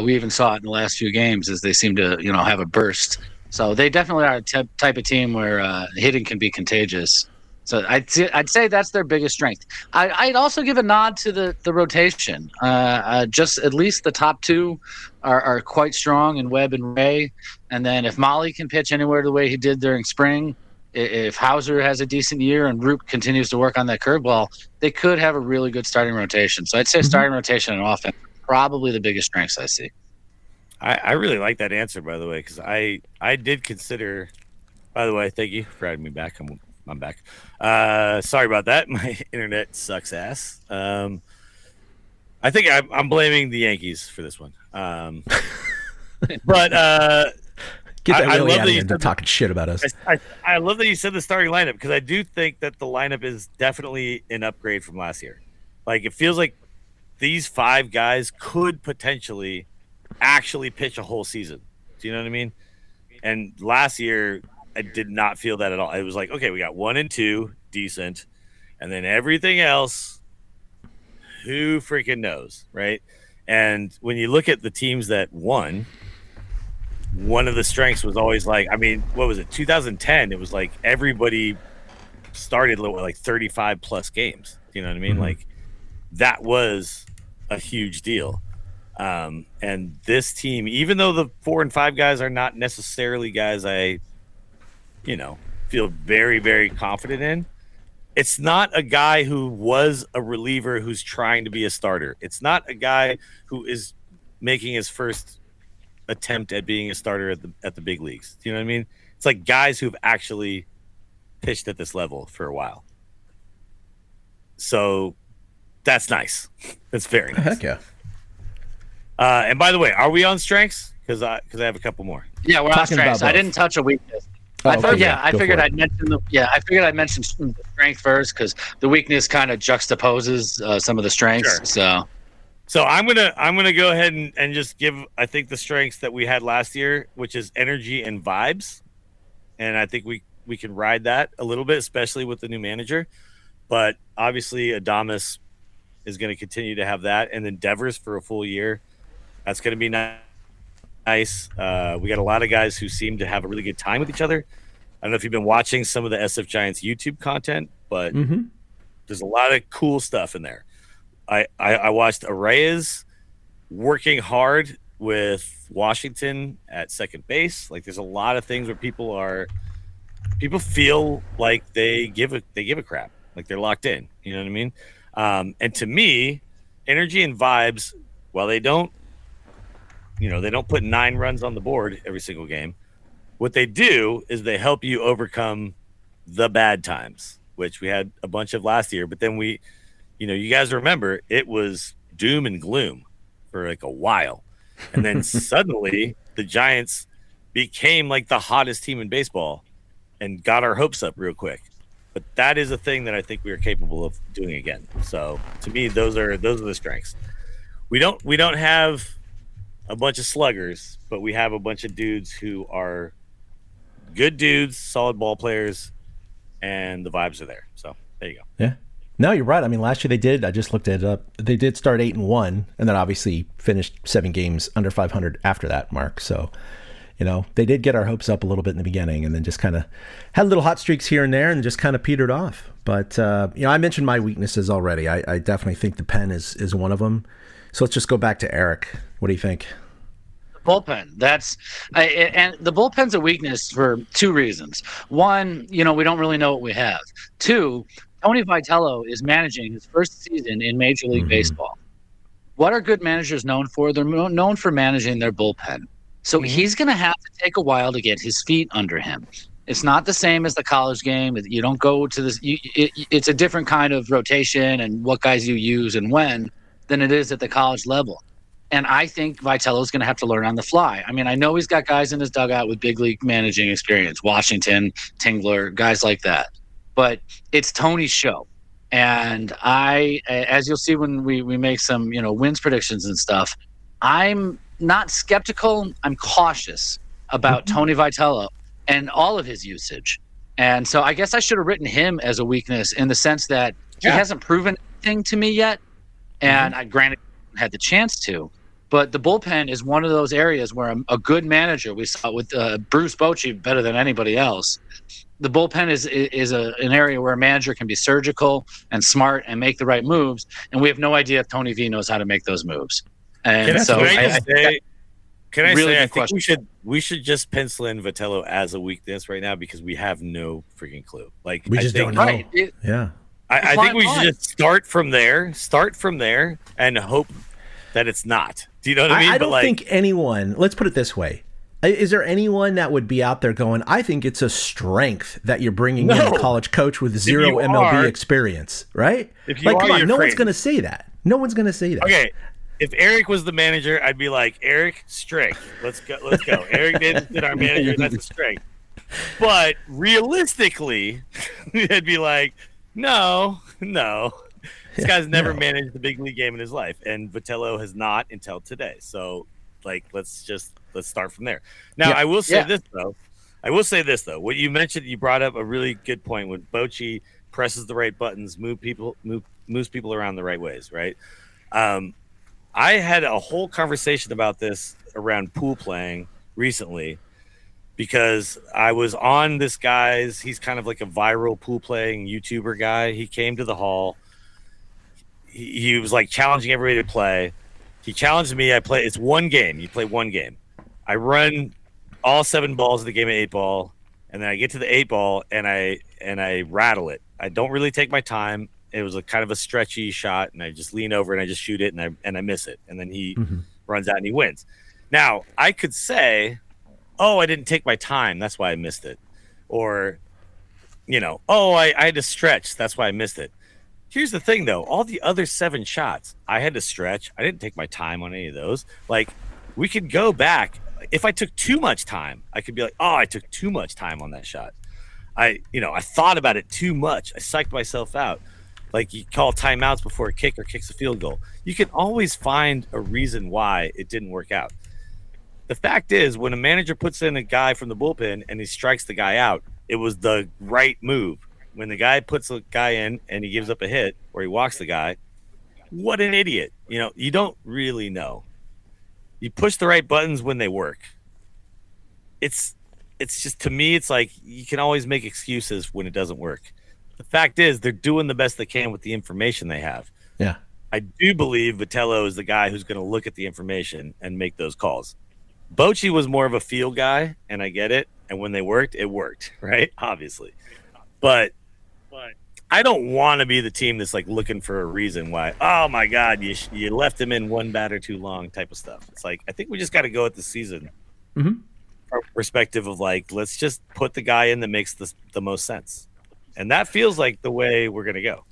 We even saw it in the last few games as they seem to, have a burst. So they definitely are a type of team where hitting can be contagious. So I'd say that's their biggest strength. I'd also give a nod to the rotation. Just at least the top 2 are quite strong in Webb and Ray. And then if Molly can pitch anywhere the way he did during spring, if Hauser has a decent year and Root continues to work on that curveball, they could have a really good starting rotation. So I'd say starting rotation and offense probably the biggest strengths I see. I really like that answer, by the way, because I did consider. By the way, thank you for having me back. I'm back. Sorry about that. My internet sucks ass. I think I'm blaming the Yankees for this one. But get that really out of here. They're talking shit about us. I love that you said the starting lineup because I do think that the lineup is definitely an upgrade from last year. Like it feels like these 5 guys could potentially actually pitch a whole season. Do you know what I mean? And last year, I did not feel that at all. It was like, okay, we got 1 and 2, decent, and then everything else, who freaking knows, right? And when you look at the teams that won, one of the strengths was always like, I mean, what was it? 2010, it was like everybody started like 35 plus games. You know what I mean? Like that was a huge deal. And this team, even though the 4 and 5 guys are not necessarily guys I feel very, very confident in, it's not a guy who was a reliever who's trying to be a starter. It's not a guy who is making his first attempt at being a starter at the big leagues. Do you know what I mean? It's like guys who've actually pitched at this level for a while. So that's nice. That's very nice. Heck yeah. And by the way, are we on strengths? Because I have a couple more. Yeah, we're on strengths. I didn't touch a weakness. I figured I'd mention the strength first because the weakness kind of juxtaposes some of the strengths. Sure. So I'm gonna go ahead and just give I think the strengths that we had last year, which is energy and vibes, and I think we can ride that a little bit, especially with the new manager. But obviously, Adames is going to continue to have that, and then Devers for a full year. That's going to be nice. We got a lot of guys who seem to have a really good time with each other. I don't know if you've been watching some of the SF Giants YouTube content, but there's a lot of cool stuff in there. I watched Arraez working hard with Washington at second base. Like there's a lot of things where people feel like they give a crap, like they're locked in. You know what I mean? And to me, energy and vibes, while they don't put 9 runs on the board every single game, what they do is they help you overcome the bad times, which we had a bunch of last year. But then you guys remember it was doom and gloom for like a while. And then suddenly the Giants became like the hottest team in baseball and got our hopes up real quick. But that is a thing that I think we are capable of doing again. So to me, those are the strengths. We don't have a bunch of sluggers, but we have a bunch of dudes who are good dudes, solid ball players, and the vibes are there. So there you go. Yeah. No, you're right. I mean, last year they did. I just looked it up. They did start 8-1, and then obviously finished 7 games under 500 after that mark. So, they did get our hopes up a little bit in the beginning, and then just kind of had little hot streaks here and there, and just kind of petered off. But I mentioned my weaknesses already. I definitely think the pen is one of them. So let's just go back to Eric. What do you think? Bullpen. And the bullpen's a weakness for 2 reasons. One, we don't really know what we have. 2, Tony Vitello is managing his first season in Major League Baseball. What are good managers known for? They're known for managing their bullpen. So he's going to have to take a while to get his feet under him. It's not the same as the college game. You don't go to this. It's a different kind of rotation and what guys you use and when than it is at the college level. And I think Vitello's going to have to learn on the fly. I mean, I know he's got guys in his dugout with big league managing experience, Washington, Tingler, guys like that. But it's Tony's show. And as you'll see when we make some, wins predictions and stuff, I'm not skeptical. I'm cautious about Tony Vitello and all of his usage. And so I guess I should have written him as a weakness in the sense that he hasn't proven anything to me yet. And I granted had the chance to. But the bullpen is one of those areas where a good manager, we saw with Bruce Bochy better than anybody else, the bullpen is an area where a manager can be surgical and smart and make the right moves. And we have no idea if Tony V knows how to make those moves. And I think we should just pencil in Vitello as a weakness right now because we have no freaking clue. Like we just don't know. Right. I think we should just start from there and hope that it's not. Do you know what I mean? I don't think anyone, let's put it this way. Is there anyone that would be out there going, I think it's a strength that you're bringing in a college coach with zero MLB experience, right? Come on, no one's going to say that. No one's going to say that. Okay. If Eric was the manager, I'd be like, Eric, strength. Let's go. Eric did our manager. That's a strength. But realistically, I'd be like, no. This guy's never managed the big league game in his life, and Vitello has not until today. So, let's start from there. Now, I will say this though. What you mentioned, you brought up a really good point. When Bochy presses the right buttons, moves people around the right ways, right? I had a whole conversation about this around pool playing recently because I was on this guy's. He's kind of like a viral pool playing YouTuber guy. He came to the hall. He was like challenging everybody to play. He challenged me. It's one game. You play one game. I run all 7 balls of the game of 8 ball, and then I get to the 8 ball and I rattle it. I don't really take my time. It was a kind of a stretchy shot, and I just lean over and I just shoot it and I miss it. And then he runs out and he wins. Now I could say, oh, I didn't take my time. That's why I missed it. Or, I had to stretch. That's why I missed it. Here's the thing, though. All the other 7 shots, I had to stretch. I didn't take my time on any of those. We could go back. If I took too much time, I could be like, oh, I took too much time on that shot. I thought about it too much. I psyched myself out. Like you call timeouts before a kicker kicks a field goal. You can always find a reason why it didn't work out. The fact is, when a manager puts in a guy from the bullpen and he strikes the guy out, it was the right move. When the guy puts a guy in and he gives up a hit or he walks the guy, what an idiot. You don't really know. You push the right buttons when they work. It's just, to me, it's like you can always make excuses when it doesn't work. The fact is, they're doing the best they can with the information they have. Yeah. I do believe Vitello is the guy who's going to look at the information and make those calls. Bochy was more of a feel guy, and I get it. And when they worked, it worked, right? Obviously. But I don't want to be the team that's looking for a reason why, oh my God, you left him in one batter too long type of stuff. It's I think we just got to go at the season from perspective of let's just put the guy in that makes the most sense. And that feels like the way we're going to go.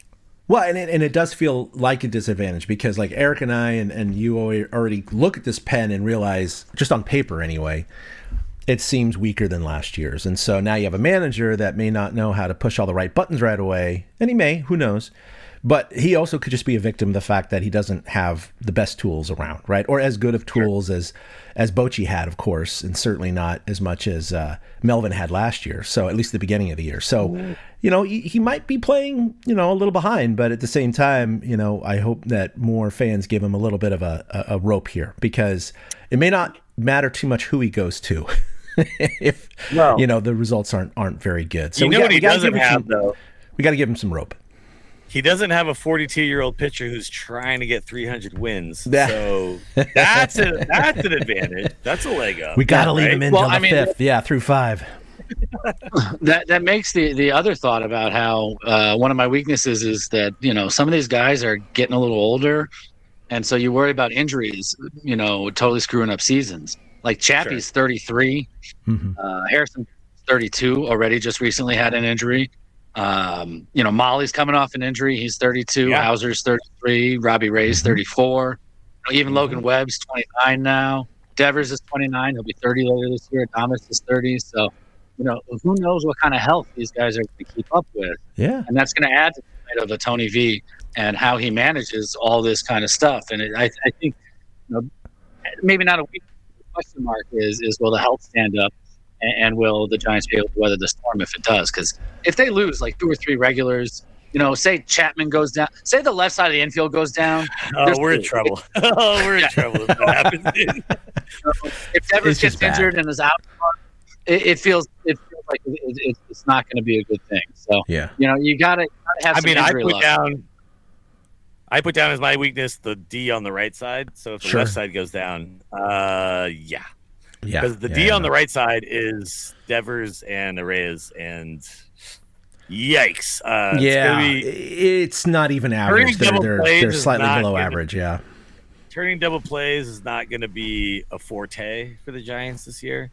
Well, and it does feel like a disadvantage because Eric and I and you already look at this pen and realize, just on paper anyway, it seems weaker than last year's. And so now you have a manager that may not know how to push all the right buttons right away. And he may, who knows. But he also could just be a victim of the fact that he doesn't have the best tools around, right? Or as good of tools as Bochy had, of course, and certainly not as much as Melvin had last year. So at least the beginning of the year. So, he might be playing, a little behind, but at the same time, I hope that more fans give him a little bit of a rope here, because it may not matter too much who he goes to if, the results aren't very good. So what he doesn't have, though? We got to give him some rope. He doesn't have a 42-year-old pitcher who's trying to get 300 wins. So that's an advantage. That's a leg up. We got to leave him in until the fifth. Yeah, through 5. That makes the other thought about how one of my weaknesses is that, some of these guys are getting a little older. And so you worry about injuries, totally screwing up seasons. Like Chappie's 33. Mm-hmm. Harrison's 32 already, just recently had an injury. Molly's coming off an injury. He's 32. Yeah. Hauser's 33. Robbie Ray's 34. Even Logan Webb's 29 now. Devers is 29. He'll be 30 later this year. Thomas is 30. So, who knows what kind of health these guys are going to keep up with. Yeah. And that's going to add to the weight of a Tony V and how he manages all this kind of stuff. And I think, maybe not a weak question mark is will the health stand up? And will the Giants be able to weather the storm if it does? Because if they lose like 2 or 3 regulars, say Chapman goes down, say the left side of the infield goes down. We're in trouble. We're in trouble if that happens. If Devers gets injured and is out, it feels like it's not going to be a good thing. So you got to have some injury luck. I put down as my weakness the D on the right side. So if the left side goes down, because the D on the right side is Devers and Arraez, and yikes. It's not even average. They're slightly below average, Turning double plays is not going to be a forte for the Giants this year.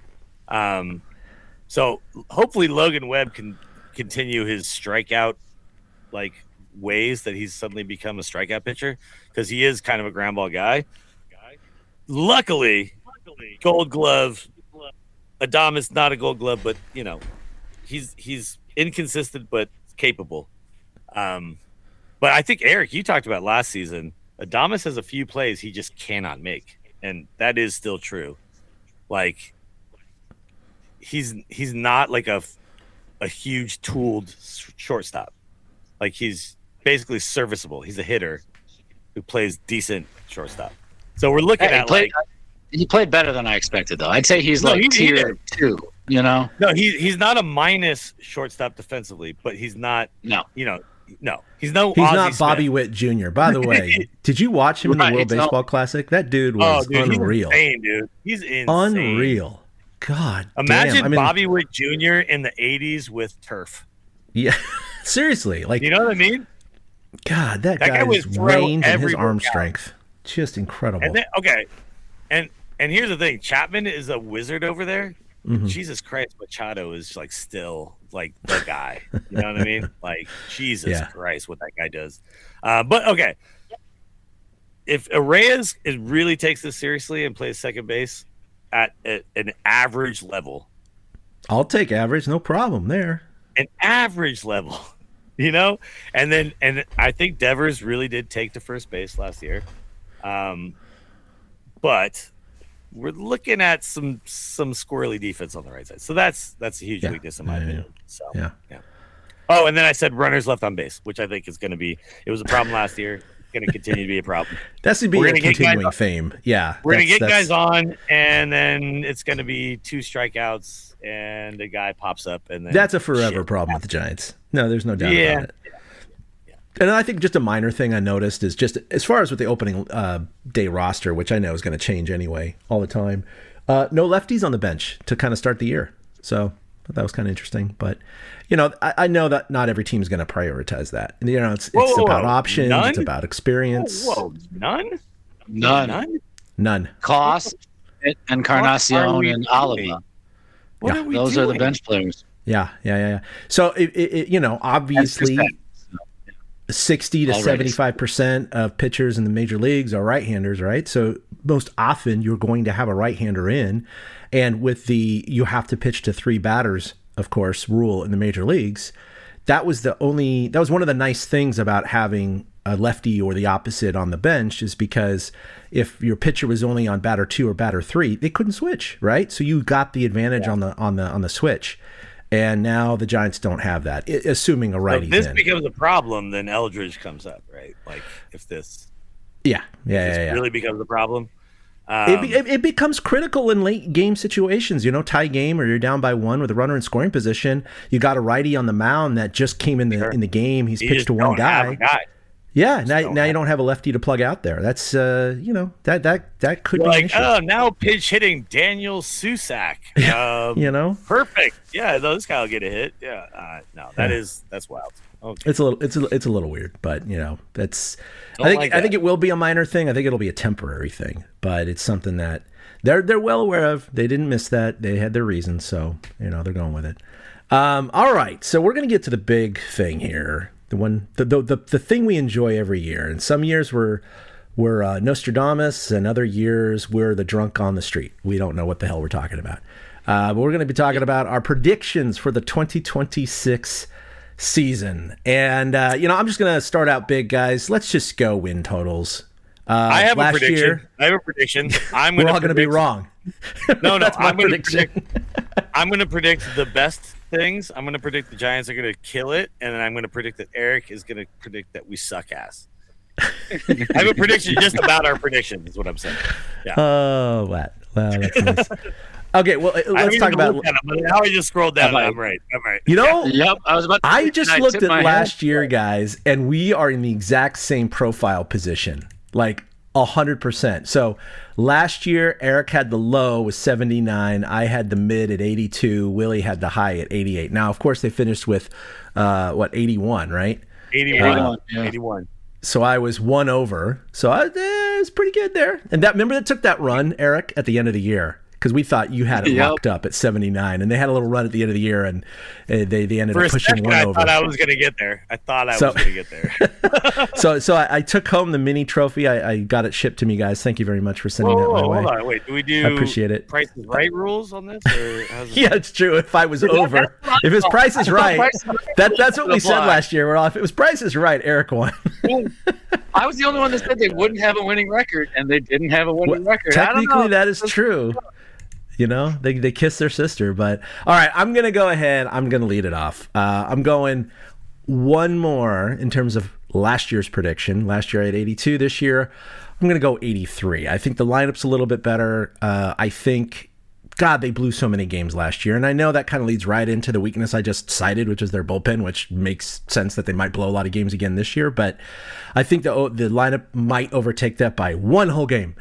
So hopefully Logan Webb can continue his strikeout ways that he's suddenly become a strikeout pitcher, because he is kind of a ground ball guy. Luckily, Gold Glove. Adames not a Gold Glove, but he's inconsistent but capable. But I think, Eric, you talked about last season. Adames has a few plays he just cannot make, and that is still true. He's not like a huge tooled shortstop. He's basically serviceable. He's a hitter who plays decent shortstop. So we're looking at he played beter than I expected, though. I'd say he's tier 2. No, he's not a minus shortstop defensively, but he's not. No, he's He's not Bobby Witt Jr. By the way, did you watch him in the World Baseball Classic? That dude was unreal. He's insane, dude. He's insane. Unreal. God, imagine Bobby Witt Jr. in the '80s with turf. Yeah, seriously, you know what I mean? God, that guy's range and his arm strength, just incredible. And then, and here's the thing: Chapman is a wizard over there. Mm-hmm. Jesus Christ, Machado is still the guy. You know what I mean? Jesus Christ, what that guy does. But okay, if Arraez really takes this seriously and plays second base at an average level, I'll take average, no problem there. An average level, and I think Devers really did take to first base last year, but we're looking at some squirrely defense on the right side, so that's a huge weakness in my opinion. So yeah. Oh, and then I said runners left on base, which I think is going to be. It was a problem last year. It's going to continue to be a problem. That's going to be a continuing theme. Yeah, we're going to get guys on, and then it's going to be 2 strikeouts, and a guy pops up, and then that's a forever problem with the Giants. No, there's no doubt about it. And I think just a minor thing I noticed is just as far as with the opening day roster, which I know is going to change anyway all the time, no lefties on the bench to kind of start the year. So that was kind of interesting. But, I know that not every team is going to prioritize that. It's about options. None? It's about experience. None. Cost, Encarnacion, and Oliva. Those are the bench players. Yeah. So, obviously 60 to 75% of pitchers in the major leagues are right-handers, right? So most often you're going to have a right-hander in, and with you have to pitch to 3 batters, of course, rule in the major leagues, that was one of the nice things about having a lefty or the opposite on the bench, is because if your pitcher was only on batter 2 or batter 3, they couldn't switch, right? So you got the advantage on the switch. And now the Giants don't have that, assuming a righty's in. If this becomes a problem, then Eldridge comes up, right? Like if this really becomes a problem. It becomes critical in late game situations, tie game or you're down by 1 with a runner in scoring position. You got a righty on the mound that just came in the game. He's pitched to one guy. Yeah, now you don't have a lefty to plug out there. That's that could be an issue. Oh, now pitch hitting Daniel Susak. Perfect. Yeah, this guy will get a hit. Yeah, that's wild. Okay. It's a little weird, but that's. I think it will be a minor thing. I think it'll be a temporary thing, but it's something that they're well aware of. They didn't miss that. They had their reasons, so they're going with it. All right, so we're gonna get to the big thing here. The thing we enjoy every year. And some years we're Nostradamus, and other years we're the drunk on the street. We don't know what the hell we're talking about. But we're going to be talking about our predictions for the 2026 season. And, I'm just going to start out big, guys. Let's just go win totals. I have a prediction. We're all going to be wrong. No, That's my I'm going prediction. I'm going to predict the best things. I'm going to predict the Giants are going to kill it, and then I'm going to predict that Eric is going to predict that we suck ass. I have a prediction just about our predictions, is what I'm saying. Yeah. Oh, wow, that's nice. Okay, well, let's talk about. Now I just scrolled down. I'm right. Yep. I just looked at last year, guys, and we are in the exact same profile position, like 100%. So last year, Eric had the low with 79. I had the mid at 82. Willie had the high at 88. Now, of course, they finished with 81, right? 81. So I was 1 over. So it was pretty good there. And remember that took that run, Eric, at the end of the year, because we thought you had it locked up at 79, and they had a little run at the end of the year, and they ended up pushing 1 over. I thought I was going to get there. So I took home the mini trophy. I got it shipped to me, guys. Thank you very much for sending that my way. Hold on, wait. Do we do? I appreciate it. Price is Right rules on this? Or yeah, it's true. If I was over, if his Price is Right, that's what we said last year. If it was Price is Right, Eric won. I was the only one that said they wouldn't have a winning record, and they didn't have a winning record. Technically, that is true. They kiss their sister. But all right, I'm going to go ahead. I'm going to lead it off. I'm going one more in terms of last year's prediction. Last year I had 82. This year I'm going to go 83. I think the lineup's a little bit better. I think, God, they blew so many games last year. And I know that kind of leads right into the weakness I just cited, which is their bullpen, which makes sense that they might blow a lot of games again this year. But I think the lineup might overtake that by 1 whole game.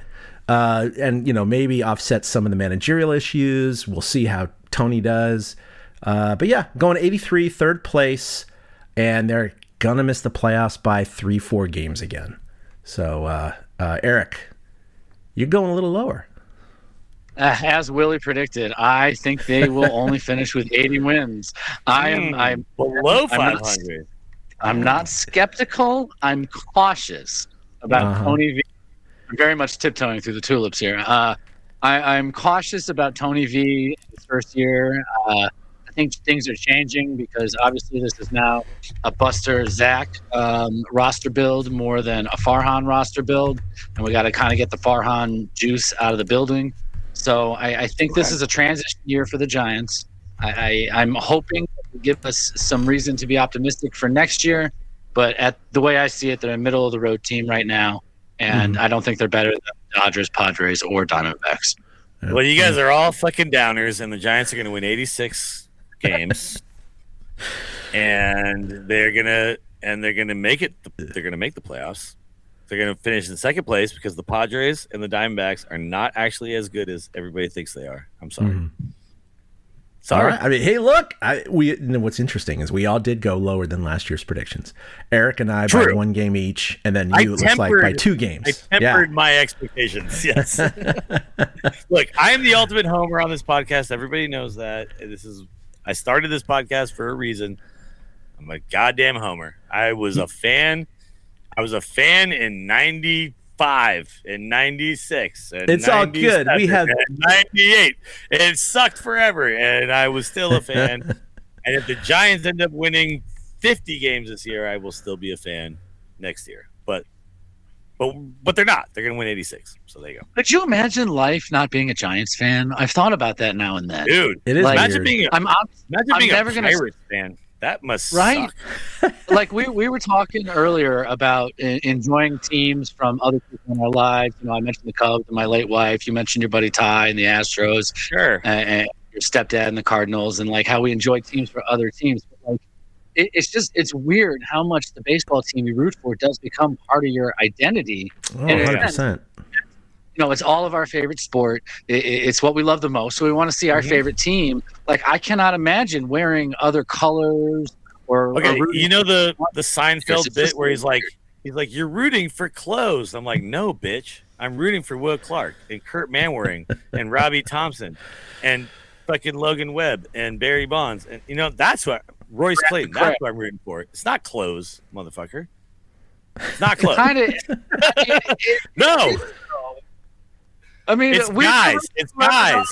And maybe offset some of the managerial issues. We'll see how Tony does. But yeah, going 83, third place, and they're gonna miss the playoffs by 3-4 games again. So Eric, you're going a little lower. As Willie predicted, I think they will only finish with 80 wins. I'm below 500. I'm not skeptical. I'm cautious about Tony V. I'm very much tiptoeing through the tulips here. I'm cautious about Tony V. His first year. I think things are changing because obviously this is now a Buster Zach roster build more than a Farhan roster build, and we got to kind of get the Farhan juice out of the building. So I think this is a transition year for the Giants. I'm hoping it will give us some reason to be optimistic for next year, but at the way I see it, they're a middle of the road team right now. And I don't think they're better than Dodgers, Padres, or Diamondbacks. Well, you guys are all fucking downers, and the Giants are going to win 86 games, and they're gonna make it. They're gonna make the playoffs. They're gonna finish in second place because the Padres and the Diamondbacks are not actually as good as everybody thinks they are. I'm sorry. Sorry. All right. I mean, hey, look. What's interesting is we all did go lower than last year's predictions. Eric and I by 1 game each, and then you, it looks like, by 2 games. I tempered my expectations. Yes. Look, I am the ultimate homer on this podcast. Everybody knows that. I started this podcast for a reason. I'm a goddamn homer. I was a fan in 95 and 96 and it's all good. We have 98. It sucked forever, and I was still a fan. And if the Giants end up winning 50 games this year, I will still be a fan next year. But they're not. They're going to win 86. So there you go. Could you imagine life not being a Giants fan? I've thought about that now and then. Dude, It is Like, imagine weird. being a, I'm never a gonna Pirates fan. That must Right? suck. like we were talking earlier about enjoying teams from other people in our lives. You know, I mentioned the Cubs and my late wife. You mentioned your buddy Ty and the Astros, Sure. and your stepdad and the Cardinals, and like how we enjoy teams for other teams. But like, it's weird how much the baseball team you root for does become part of your identity. Oh, And 100%. you know, it's all of our favorite sport. It's what we love the most. So we want to see our favorite team. Like, I cannot imagine wearing other colors or. Okay, or rooting you know the It's Seinfeld just- bit where he's like, you're rooting for clothes. I'm like, no, bitch. I'm rooting for Will Clark and Kurt Manwaring and Robbie Thompson and fucking Logan Webb and Barry Bonds. And, you know, that's what Royce Clayton. That's what I'm rooting for. It's not clothes, motherfucker. It's not clothes. kind of. No, I mean, it's we- guys. It's guys.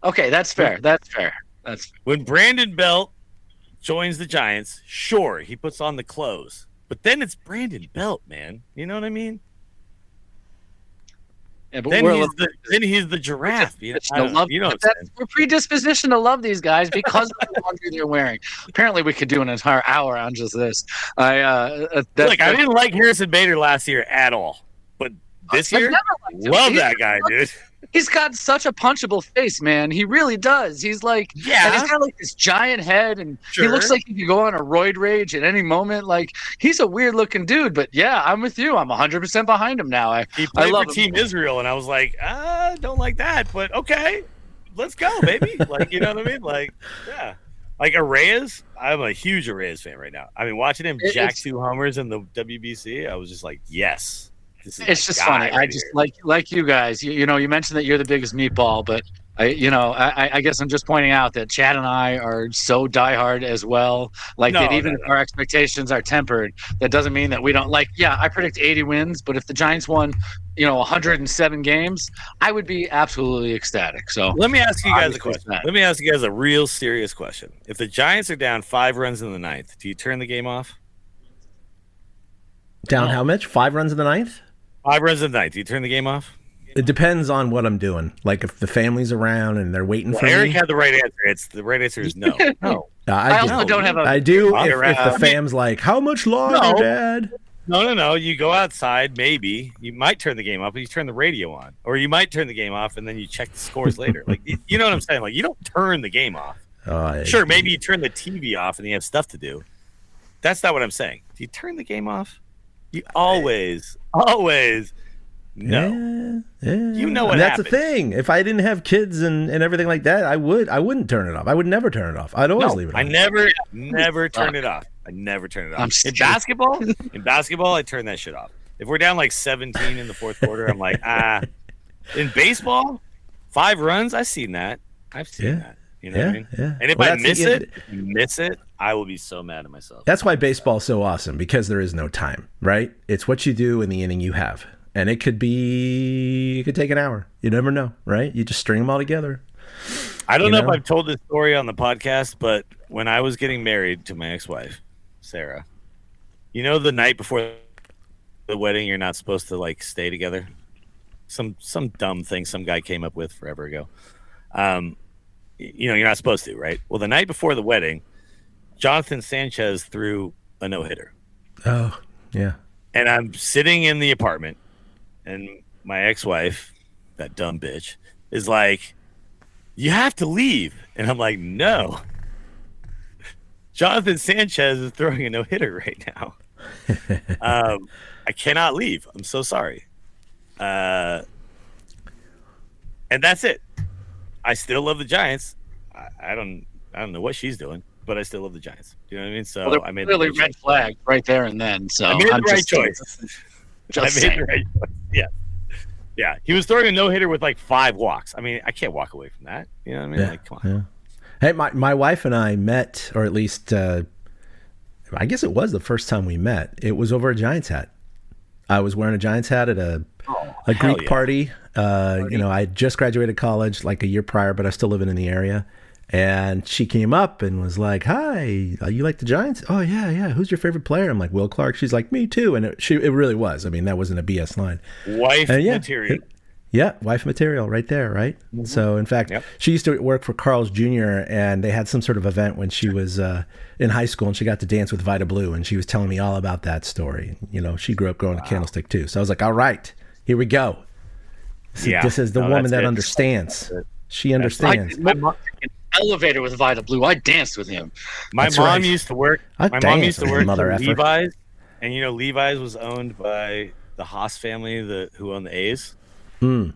Okay, that's fair. That's fair. That's fair. When Brandon Belt joins the Giants, sure, he puts on the clothes. But then it's Brandon Belt, man. You know what I mean? Yeah, but Then we're, he's the giraffe. You know, it's no love, you know what I'm but saying? we're predispositioned to love these guys because of the laundry they're wearing. Apparently, we could do an entire hour on just this. Look, I didn't like Harrison Bader last year at all. But this I've year, never liked him. love He's- that guy, dude. He's got such a punchable face, man. He really does. He's like, Yeah. and he's got like this giant head, and he Sure. looks like he could go on a roid rage at any moment. Like, he's a weird looking dude, but yeah, I'm with you. I'm 100% behind him now. He played love for him. Team Israel, and I was like, don't like that, but okay, let's go, baby. Like, you know what I mean? Like, yeah. Like Arraez, I'm a huge Arraez fan right now. I mean, watching him jack It's- 2 homers in the WBC, I was just like, yes. This is It's my just guy funny. I right just here. like you guys. You know, you mentioned that you're the biggest meatball, but I guess I'm just pointing out that Chad and I are so diehard as well. Like No, that, even no, if no. our expectations are tempered, that doesn't mean that we don't like. Yeah, I predict 80 wins, but if the Giants won, 107 games, I would be absolutely ecstatic. So Let me ask you guys a Obviously question. not. Let me ask you guys a real serious question. If the Giants are down 5 runs in the ninth, do you turn the game off? Down how much? 5 runs in the ninth? 5 runs in the ninth, do you turn the game off? It depends on what I'm doing. Like if the family's around and they're waiting for Eric me. had the right answer. The right answer is no. No. I do. also don't have a. I do Walk if the around. fam's like, how much longer, No. Dad? No. You go outside, maybe. You might turn the game off, but you turn the radio on. Or you might turn the game off and then you check the scores later. Like, you know what I'm saying? Like, you don't turn the game off. Sure, maybe you turn the TV off and you have stuff to do. That's not what I'm saying. Do you turn the game off? You always no. Yeah. You know what And that's the happens. thing. If I didn't have kids and everything like that, I wouldn't turn it off. I would never turn it off. I'd always leave it on. I never turn it off. I never turn it I'm off. stupid. In basketball, I turn that shit off. If we're down like 17 in the fourth quarter, I'm like, In baseball, 5 runs, I've seen that. I've seen that. You know what I mean? Yeah. And if Well, I that's miss it, I will be so mad at myself. That's why baseball's so awesome, because there is no time, right? It's what you do in the inning you have. And it could take an hour. You never know, right? You just string them all together. I don't know if know? I've told this story on the podcast, but when I was getting married to my ex-wife, Sarah, the night before the wedding, you're not supposed to like stay together. Some dumb thing some guy came up with forever ago. You're not supposed to, right? Well, the night before the wedding, Jonathan Sanchez threw a no-hitter. Oh, yeah. And I'm sitting in the apartment, and my ex-wife, that dumb bitch, is like, you have to leave. And I'm like, no. Jonathan Sanchez is throwing a no-hitter right now. I cannot leave. I'm so sorry. And that's it. I still love the Giants. I don't know what she's doing, but I still love the Giants. Do you know what I mean? So I made clearly the right red choice. flag right there and then. So I made I'm the right just- choice. Just I made saying. the right choice. Yeah. Yeah. He was throwing a no-hitter with like 5 walks. I mean, I can't walk away from that. You know what I mean? Yeah, Like, come on. yeah. Hey, my wife and I met, or at least I guess it was the first time we met. It was over a Giants hat. I was wearing a Giants hat at a Greek yeah. party. I had just graduated college like a year prior, but I was still living in the area. And she came up and was like, "Hi, you like the Giants? Oh yeah, yeah. Who's your favorite player?" I'm like, "Will Clark." She's like, "Me too." And it really was. I mean, that wasn't a BS line. Wife material. Yeah, wife material right there, right? Mm-hmm. So, in fact, she used to work for Carl's Jr., and they had some sort of event when she was in high school, and she got to dance with Vita Blue, and she was telling me all about that story. You know, she grew up growing a candlestick, too. So I was like, all right, here we go. This is the woman that understands. She understands. My mom took an elevator with Vita Blue. I danced with him. My mom used to work at mother Levi's, and, you know, Levi's was owned by the Haas family who owned the A's. And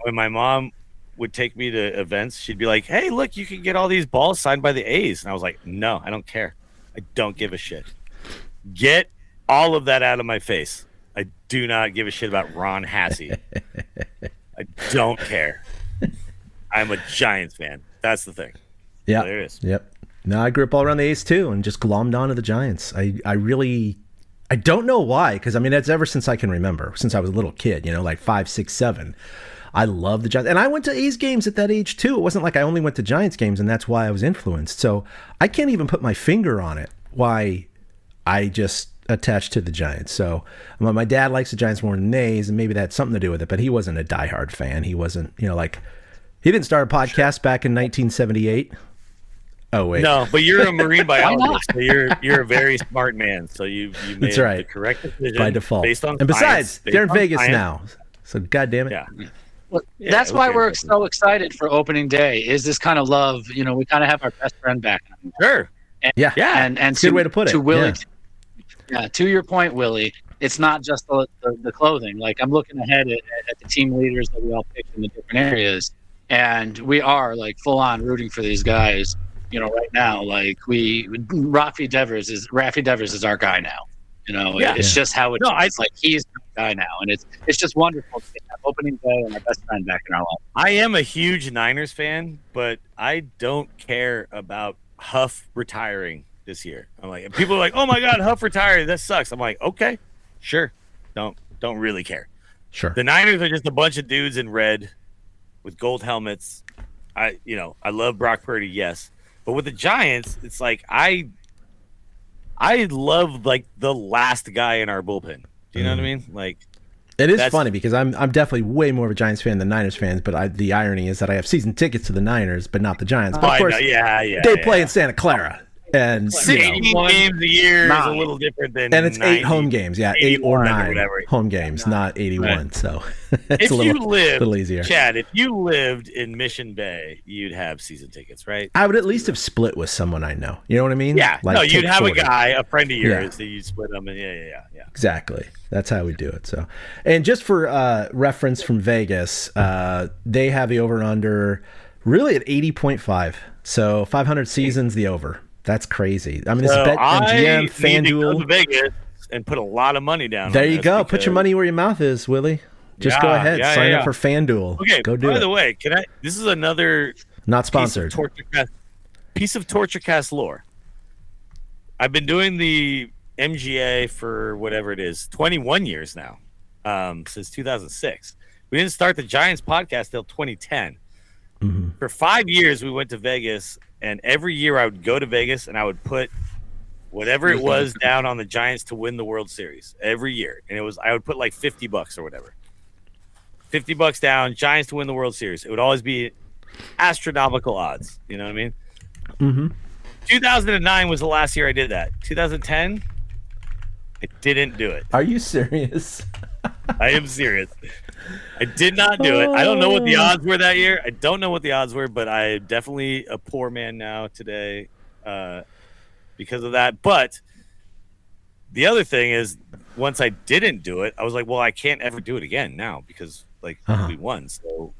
when my mom would take me to events, she'd be like, "Hey, look, you can get all these balls signed by the A's." And I was like, "No, I don't care. I don't give a shit. Get all of that out of my face. I do not give a shit about Ron Hassey. I don't care. I'm a Giants fan. That's the thing." Yeah, there it is. Yep. No, I grew up all around the A's too, and just glommed onto the Giants. I don't know why, because I mean, it's ever since I can remember, since I was a little kid, you know, like 5, 6, 7. I love the Giants. And I went to A's games at that age too. It wasn't like I only went to Giants games and that's why I was influenced. So I can't even put my finger on it, why I just attached to the Giants. So my dad likes the Giants more than the A's, and maybe that had something to do with it, but he wasn't a diehard fan. He wasn't, you know, like, he didn't start a podcast back in 1978. Oh wait, no, but you're a marine biologist, so you're a very smart man. So you made the correct decision by default. Based on and besides, science, they're in Vegas now, so goddamn it. Yeah. Well, that's why we're so excited for opening day. Is this kind of love? You know, we kind of have our best friend back. Sure. And, yeah. And good way to put it. To Willie, to your point, Willie, it's not just the clothing. Like, I'm looking ahead at the team leaders that we all picked in the different areas, and we are like full on rooting for these guys. You know, right now, like Rafi Devers is our guy now. You know, it's just how it is. It's like he's the guy now, and it's just wonderful to have opening day and our best friend back in our life. I am a huge Niners fan, but I don't care about Huff retiring this year. I'm like, people are like, "Oh my God, Huff retired. That sucks." I'm like, okay, sure. Don't really care. Sure. The Niners are just a bunch of dudes in red with gold helmets. I love Brock Purdy, yes. But with the Giants, it's like I love like the last guy in our bullpen. Do you know what I mean? Like, it is funny because I'm definitely way more of a Giants fan than Niners fans. But the irony is that I have season tickets to the Niners, but not the Giants. But of course, they play in Santa Clara. And 16 games a year is a little different than, and it's 8 home games, 8 or 9 or home games, not 81. Right. So it's a little easier. Chad, if you lived in Mission Bay, you'd have season tickets, right? I would at least have split with someone I know. You know what I mean? Yeah. Like, no, you'd have a guy, a friend of yours, that you split them, and yeah. Exactly. That's how we do it. So, and just for reference from Vegas, they have the over and under really at 80.5. So 500 seasons, the over. That's crazy. I mean, this is BetMGM, FanDuel. Need to go to Vegas and put a lot of money down. There you go. Put your money where your mouth is, Willie. Just go ahead. Sign up for FanDuel. Okay. Go do it. By the way, this is another not sponsored piece of TortureCast lore. I've been doing the MGA for whatever it is, 21 years now, since 2006. We didn't start the Giants podcast till 2010. Mm-hmm. For 5 years, we went to Vegas. And every year I would go to Vegas and I would put whatever it was down on the Giants to win the World Series every year. And I would put like $50 or whatever. $50 down, Giants to win the World Series. It would always be astronomical odds. You know what I mean? Mm-hmm. 2009 was the last year I did that. 2010, I didn't do it. Are you serious? I am serious. I did not do it. I don't know what the odds were that year. I don't know what the odds were, but I'm definitely a poor man now today because of that. But the other thing is, once I didn't do it, I was like, well, I can't ever do it again now because, like, we won. So,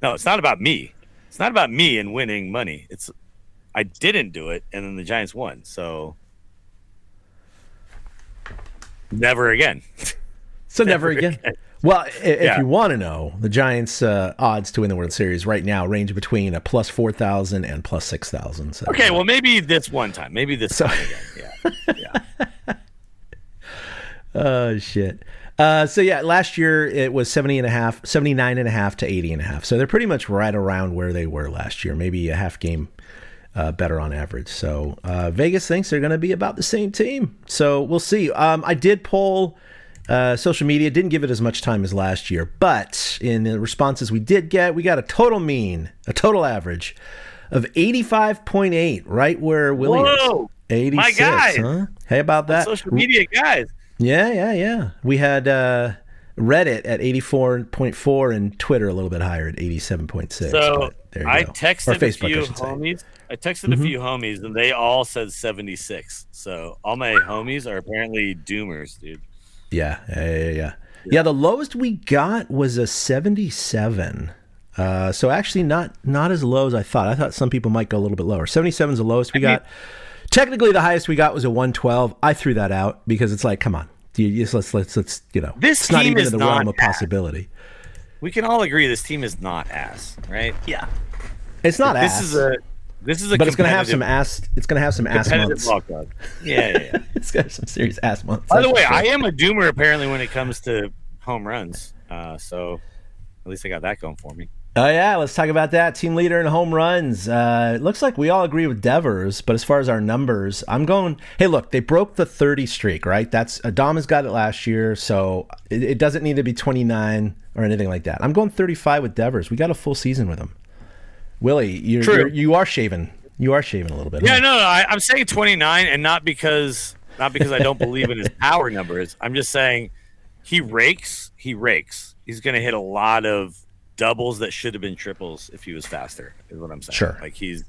no, it's not about me. It's not about me and winning money. I didn't do it, and then the Giants won. So, never again. So never again. Well, if you want to know, the Giants' odds to win the World Series right now range between a plus 4,000 and plus 6,000. So, okay, well, maybe this one time. Maybe this time again. Yeah. Oh, shit. So yeah, last year it was 79.5 to 80.5. So they're pretty much right around where they were last year, maybe a half game better on average. So Vegas thinks they're going to be about the same team. So we'll see. I did poll social media, didn't give it as much time as last year, but in the responses we did get, we got a total average of 85.8, right where Willie Whoa, is. 86, my guys. huh? Hey, about that. Social media guys. Yeah. We had Reddit at 84.4 and Twitter a little bit higher at 87.6. So there you I go. texted Or Facebook, a few I should say. homies. I texted a few homies, and they all said 76. So all my homies are apparently doomers, dude. Yeah. Yeah, the lowest we got was a 77. So actually not as low as I thought. I thought some people might go a little bit lower. 77 is the lowest we got. Technically, the highest we got was a 112. I threw that out because it's like, come on, let's This it's not team even is in the realm not of possibility. We can all agree this team is not ass, right? Yeah, it's not ass. This is a but it's gonna have some ass. It's gonna have some ass months. ball club. Yeah. It's got some serious ass months. By the that's way, for sure. I am a doomer apparently when it comes to home runs. So at least I got that going for me. Oh yeah, let's talk about that. Team leader in home runs. It looks like we all agree with Devers, but as far as our numbers, I'm going. Hey, look, they broke the 30 streak, right? That's Adama's got it last year, so it doesn't need to be 29 or anything like that. I'm going 35 with Devers. We got a full season with him. Willie, you are shaving. You are shaving a little bit. Yeah, huh? no, I'm saying 29, and not because I don't believe in his power numbers. I'm just saying he rakes. He's going to hit a lot of doubles that should have been triples if he was faster, is what I'm saying. Sure. Like he's,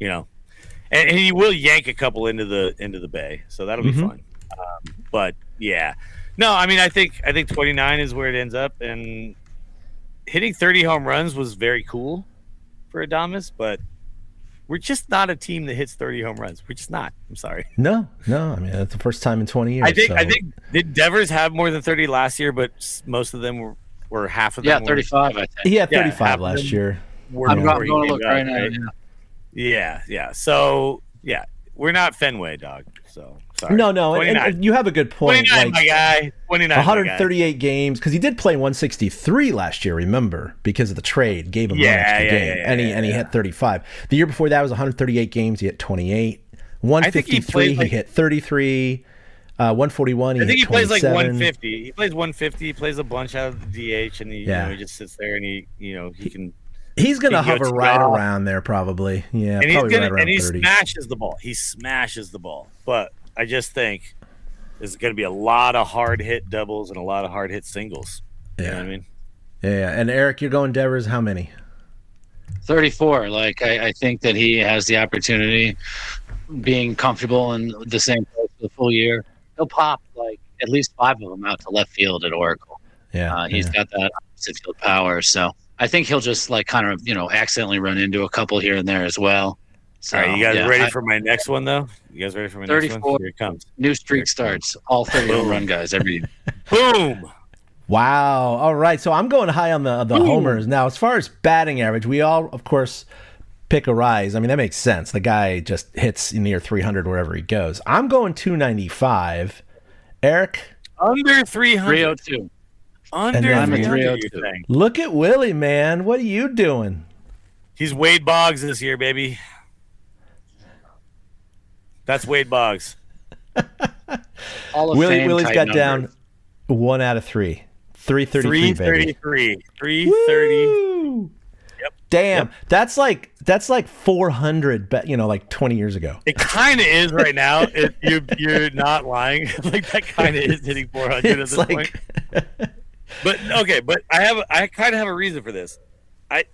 and he will yank a couple into the bay, so that'll be fun. But yeah, no, I mean, I think 29 is where it ends up, and hitting 30 home runs was very cool for Adames, but we're just not a team that hits 30 home runs. We're just not. I'm sorry. No. I mean, that's the first time in 20 years. I think did Devers have more than 30 last year, but most of them were half of them. Yeah, 35, I think. he had Yeah, 35 last year. I'm going to look right now. Yeah. So, yeah, we're not Fenway, dog. So, sorry. No, and you have a good point. 29, my guy. 29, 138 games, because he did play 163 last year, remember, because of the trade, gave him one extra game, and he hit 35. The year before that was 138 games, he hit 28. 153, he hit 33. 141, I think he plays like 150. He plays 150. He plays a bunch out of the DH, and he just sits there and he can. He's going to he can go hover to right golf. around there, probably. Yeah, And probably right around he 30. smashes the ball. He smashes the ball. But I just think there's going to be a lot of hard hit doubles and a lot of hard hit singles. You know what I mean? Yeah. And Eric, you're going Devers. How many? 34. Like, I think that he has the opportunity, being comfortable in the same place for the full year. He'll pop like at least 5 of them out to left field at Oracle. Yeah. He's got that opposite field power. So I think he'll just like kind of, accidentally run into a couple here and there as well. So, All right, you guys ready for my next one, though? You guys ready for my next 34. one? Here it comes. New streak starts. All 30 home run guys every year. Boom! Wow. All right. So I'm going high on the homers. Now, as far as batting average, we all, of course, pick a rise. I mean, that makes sense. The guy just hits near 300 wherever he goes. I'm going 295. Eric? Under 300. 302. Under then- 300, 302. you're saying. Look at Willie, man. What are you doing? He's Wade Boggs this year, baby. That's Wade Boggs. All of Willie's got down 1 out of 3. 333, baby. 330. Woo! Yep. Damn. That's like 400, like 20 years ago. It kind of is right now. You're not lying. Like that kind of is hitting 400 at It's this point. But okay, but I kind of have a reason for this.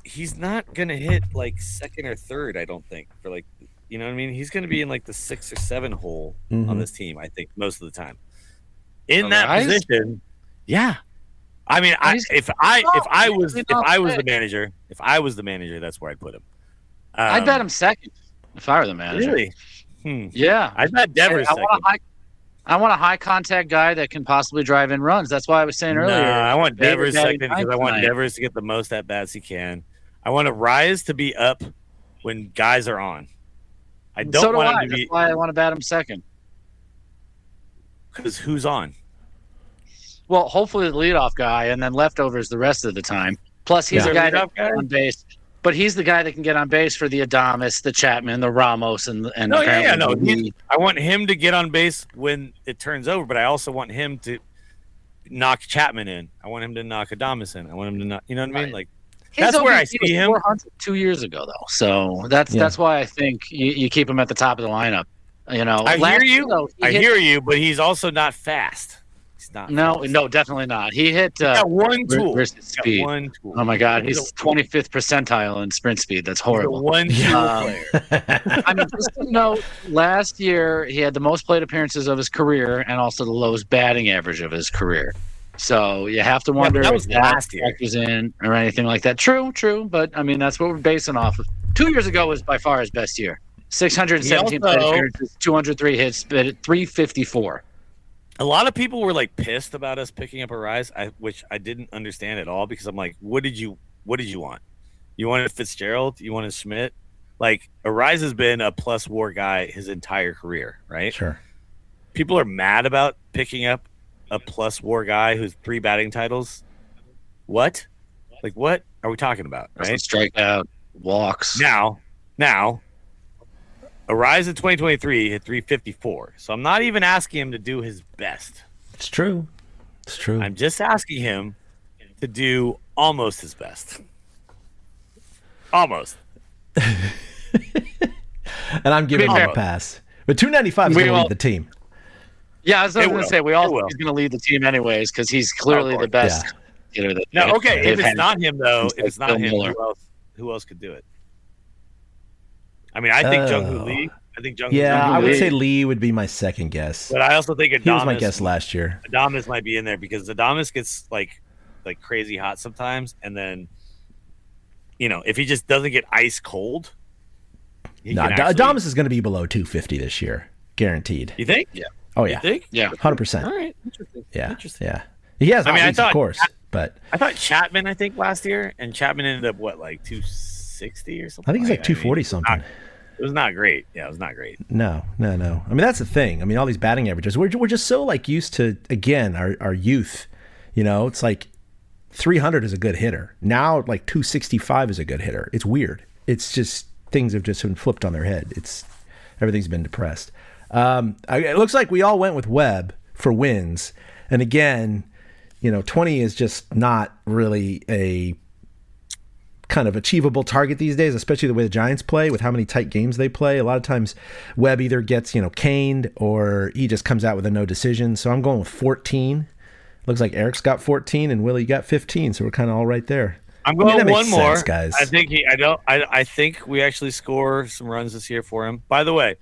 He's not gonna hit like second or third. I don't think for like, you know what I mean. He's gonna be in like the 6 or 7 hole on this team. I think most of the time in that position. Yeah, I mean, if I was the manager, that's where I'd put him. I'd bet him second if I were the manager. Really? Yeah. I'd bet Devers second. I want a high contact guy that can possibly drive in runs. That's why I was saying earlier. I want Devers Batting second because I want tonight. Devers to get the most at bats he can. I want to rise to be up when guys are on. I don't So do want I. him to be That's why I want to bat him second. because who's on? Well, hopefully the leadoff guy, and then leftovers the rest of the time. Plus, he's a guy that can get on base. But he's the guy that can get on base for the Adames, the Chapman, the Ramos, and I want him to get on base when it turns over, but I also want him to knock Chapman in. I want him to knock Adames in. I want him to knock. You know what I mean? Like that's where I see him. 400 2 years ago, though. So that's why I think you keep him at the top of the lineup. You know, I hear you, but he's also not fast. He's not. No, definitely not. He hit one tool. Speed. One tool. Oh my God, he's 25th percentile in sprint speed. That's horrible. One tool player. I mean, just to note, last year he had the most plate appearances of his career and also the lowest batting average of his career. So you have to wonder that was if that last year factors in or anything like that. True. But I mean, that's what we're basing off of. 2 years ago was by far his best year. 617 plate appearances, 203 hits, but at 354. A lot of people were like pissed about us picking up Arise, which I didn't understand at all because I'm like, what did you want? You wanted Fitzgerald? You wanted Schmidt? Like Arise has been a plus WAR guy his entire career, right? Sure. People are mad about picking up a plus WAR guy who's 3 batting titles. What? Like what are we talking about? Right? Strikeout, walks. Now, Arise in 2023 hit 354. So I'm not even asking him to do his best. It's true. I'm just asking him to do almost his best. Almost. And I'm giving him a pass. But 295 is going to lead the team. Yeah, I was going to say, we all think he's going to lead the team anyways because he's clearly the best. Yeah. If it's not him, though, who else could do it? I mean, I think Jung-Hoo Lee. I would say Lee would be my second guess. But I also think Adames. He was my guess last year. Adames might be in there because Adames gets like crazy hot sometimes, and then if he just doesn't get ice cold. Adames is going to be below 250 this year, guaranteed. You think? Yeah. Oh yeah. You think? Yeah. 100%. All right. Interesting. Yeah. Interesting. Yeah. He has. Of course, but I thought Chapman. I think last year, and Chapman ended up like 260 or something. I think he's like 240 something. It was not great. Yeah, it was not great. No. I mean, that's the thing. I mean, all these batting averages. We're just so like used to again our youth. It's like 300 is a good hitter. Now like 265 is a good hitter. It's weird. It's just things have just been flipped on their head. Everything's been depressed. It looks like we all went with Webb for wins, and again, 20 is just not really a kind of achievable target these days, especially the way the Giants play with how many tight games they play. A lot of times Webb either gets, caned or he just comes out with a no decision. So I'm going with 14. Looks like Eric's got 14 and Willie got 15. So we're kind of all right there. I'm going that one makes more, sense, guys. I think we actually score some runs this year for him. By the way,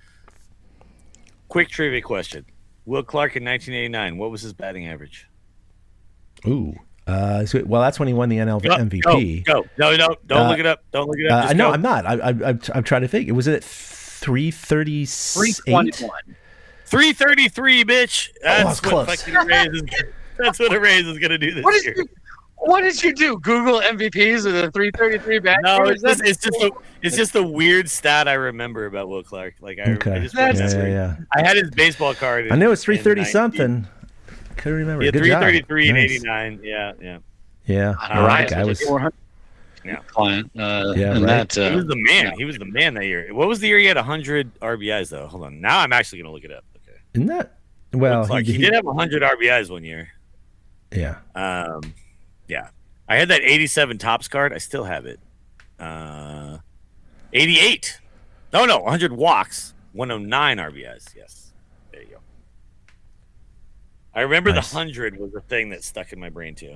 quick trivia question. Will Clark in 1989, what was his batting average? Ooh. Well, that's when he won the NL MVP. Go. No, don't look it up. Don't look it up. No, I'm not. I'm trying to think. Was it at 338? 333, bitch. That's close. That's what a raise is going to do this year. What did you do? Google MVPs with a 333 batting? No, it's just a weird stat I remember about Will Clark. Like I just yeah. I had his baseball card. I knew it's 330 something. Couldn't remember. Yeah, Good 333 job. and Nice. 89. Yeah. Yeah. All right. That guy was. 400. Yeah. Client. Right. He was the man. He was the man that year. What was the year he had 100 RBIs though? Hold on. Now I'm actually gonna look it up. Okay. Isn't that? Well, he did have 100 RBIs one year. Yeah. Yeah. I had that 87 Topps card. I still have it. 88. No, 100 walks. 109 RBIs. Yes. There you go. I remember Nice. the 100 was the thing that stuck in my brain too.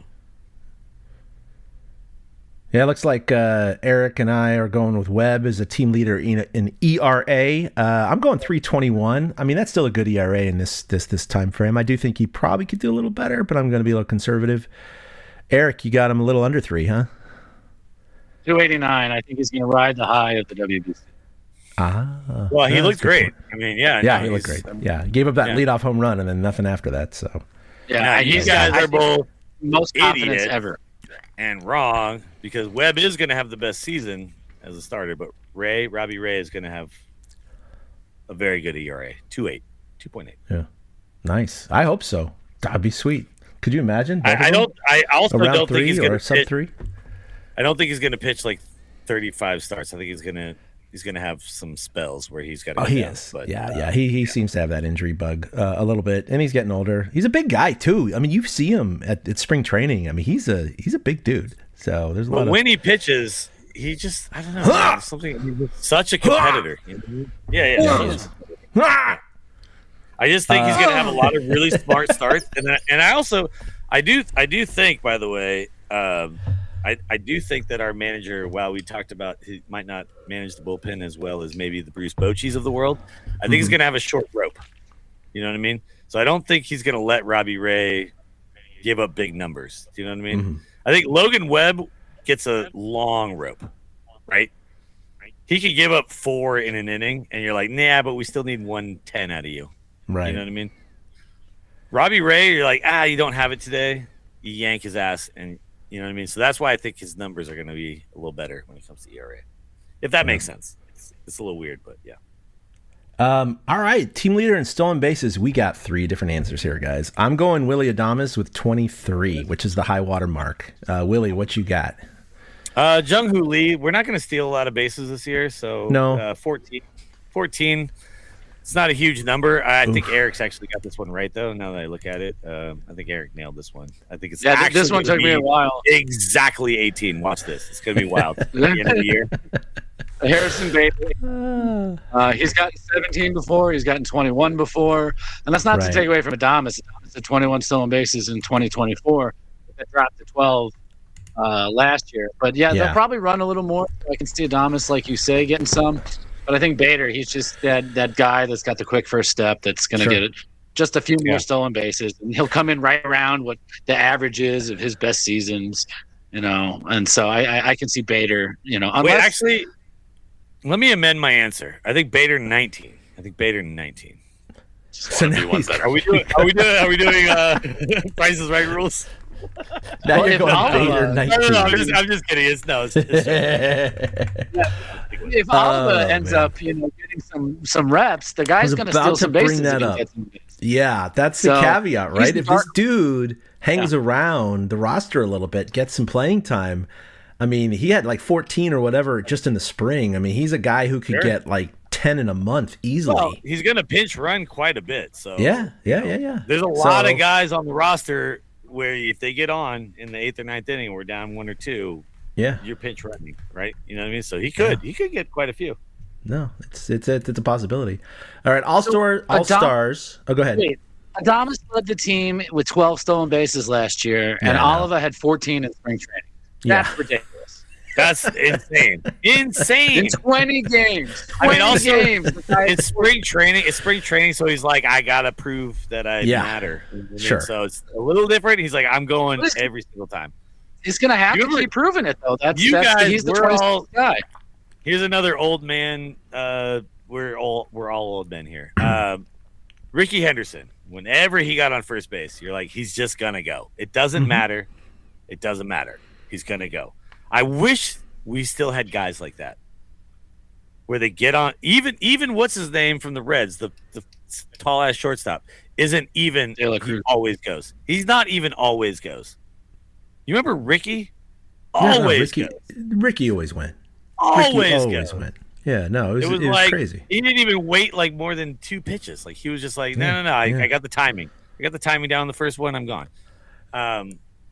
Yeah, it looks like Eric and I are going with Webb as a team leader in ERA. I'm going 3.21. I mean, that's still a good ERA in this time frame. I do think he probably could do a little better, but I'm going to be a little conservative. Eric, you got him a little under 3, huh? 289. I think he's going to ride the high of the WBC. Well, he looked great. I mean, he looked great. Yeah, gave up that leadoff home run and then nothing after that. So yeah, these guys are both most confidence idiots ever. And wrong because Webb is going to have the best season as a starter, but Robbie Ray is going to have a very good ERA, 2.8. Yeah, nice. I hope so. That'd be sweet. Could you imagine? I don't. I also around don't think he's 3 going or to sub pitch. 3. I don't think he's going to pitch like 35 starts. I think he's going to have some spells where he's got to. Oh, he is. But, yeah. He seems to have that injury bug a little bit, and he's getting older. He's a big guy too. I mean, you see him at spring training. I mean, he's a big dude. So there's a lot. But when he pitches, he just I don't know man, something. He's such a competitor. Yeah. He is. I just think he's going to have a lot of really smart starts, and I do think, by the way, I do think that our manager, while we talked about he might not manage the bullpen as well as maybe the Bruce Bochy's of the world, I think he's going to have a short rope. You know what I mean? So I don't think he's going to let Robbie Ray give up big numbers. Do you know what I mean? Mm-hmm. I think Logan Webb gets a long rope, right? He could give up 4 in an inning, and you're like, nah, but we still need 110 out of you. Right. You know what I mean? Robbie Ray, you're like, you don't have it today. You yank his ass, and you know what I mean? So that's why I think his numbers are going to be a little better when it comes to ERA. If that makes sense. It's a little weird, but yeah. All right. Team leader in stolen bases. We got 3 different answers here, guys. I'm going Willie Adames with 23, which is the high water mark. Willie, what you got? Jung Hoo Lee, we're not going to steal a lot of bases this year, so no. 14. It's not a huge number. I think Eric's actually got this one right, though. Now that I look at it, I think Eric nailed this one. I think it's this one took me a while. Exactly 18. Watch this. It's going to be wild at the end of the year. Harrison Bailey. He's gotten 17 before. He's gotten 21 before. And that's not to take away from Adames. Adames had 21 stolen bases in 2024. That dropped to 12 last year. But, yeah, they'll probably run a little more. I can see Adames, like you say, getting some. But I think Bader, he's just that guy that's got the quick first step that's going to get it just a few more stolen bases. And he'll come in right around what the average is of his best seasons, you know. And so I can see Bader, you know. Wait, actually, let me amend my answer. I think Bader 19. So now are we doing Price is Right rules? Now you're going Bader 19. No, I'm just kidding. It's if Oliva ends up, you know, getting some reps, the guy's going to steal some bases. Bring that up. Yeah, that's the caveat, right? If this dude hangs around the roster a little bit, gets some playing time. I mean, he had like 14 or whatever just in the spring. I mean, he's a guy who could get like 10 in a month easily. Well, he's going to pinch run quite a bit. So yeah. There's a lot of guys on the roster where if they get on in the 8th or 9th inning, we're down 1 or 2. Yeah, you're pinch running, right? You know what I mean? So he could get quite a few. No, it's a possibility. All right, all stars. Oh, go ahead. Wait, Adames led the team with 12 stolen bases last year, and Oliva had 14 in spring training. That's ridiculous. That's insane. In 20 games. It's spring training. So he's like, I gotta prove that I matter. Sure. So it's a little different. He's like, I'm going every single time. He's gonna have to keep proving it, though. He's the 26th guy. Here's another old man. We're all old men here. Ricky Henderson. Whenever he got on first base, you're like, he's just gonna go. It doesn't matter. It doesn't matter. He's gonna go. I wish we still had guys like that, where they get on. Even what's his name from the Reds, the tall ass shortstop, isn't even. He always goes. He's not even always goes. You remember Ricky? Ricky always went. Always went. Yeah, no, it was like, crazy. He didn't even wait like more than 2 pitches. Like he was just like, no. I got the timing. I got the timing down the first one. I'm gone.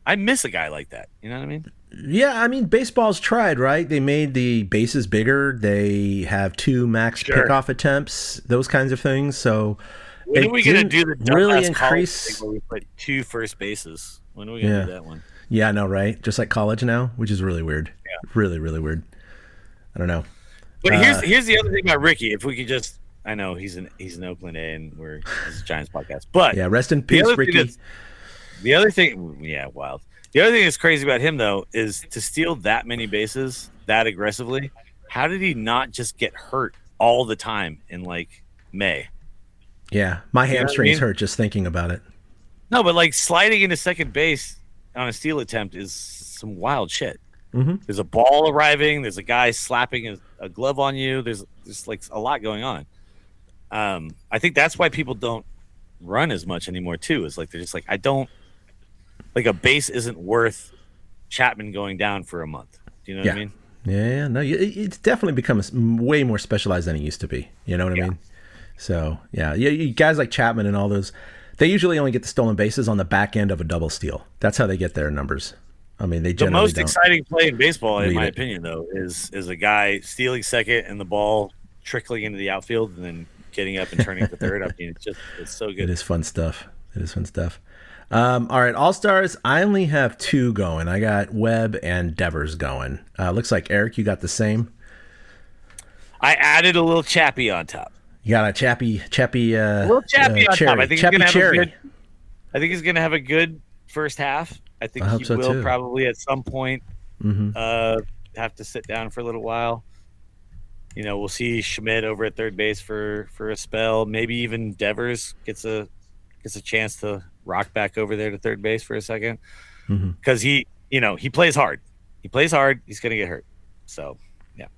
I miss a guy like that. You know what I mean? Yeah, I mean, baseball's tried, right? They made the bases bigger. They have 2 max pickoff attempts, those kinds of things. So when are we going to do the really increase? Where we put 2 first bases. When are we going to do that one? Yeah, I know, right? Just like college now, which is really weird. Yeah. Really, really weird. I don't know. But here's the other thing about Ricky. If we could just, I know he's an Oakland A, and this is a Giants podcast. But yeah, rest in peace, Ricky. The other thing, wild. The other thing that's crazy about him though is to steal that many bases that aggressively. How did he not just get hurt all the time in like May? Yeah, my hamstrings hurt just thinking about it. No, but like sliding into second base on a steal attempt is some wild shit. Mm-hmm. There's a ball arriving. There's a guy slapping a glove on you. There's like a lot going on. I think that's why people don't run as much anymore too. Is like they're just like, I don't like a base isn't worth Chapman going down for a month. Do you know what I mean? Yeah, no, it's definitely become way more specialized than it used to be. You know what I mean? So, you guys like Chapman and all those, they usually only get the stolen bases on the back end of a double steal. That's how they get their numbers. I mean, they generally The most don't exciting play in baseball, in my it. opinion, though, is a guy stealing second and the ball trickling into the outfield and then getting up and turning for third. I mean, it's so good. It is fun stuff. All right, All-Stars, I only have 2 going. I got Webb and Devers going. Looks like, Eric, you got the same. I added a little Chappie on top. You got a Chappie a little Chappie on cherry. top. I think Chappie he's cherry. going to have a good first half. I think hope he so, will too. probably at some point Mm-hmm. have to sit down for a little while. We'll see Schmidt over at third base for a spell. Maybe even Devers gets a chance to rock back over there to third base for a second, because he plays hard. He plays hard. He's going to get hurt. So, yeah.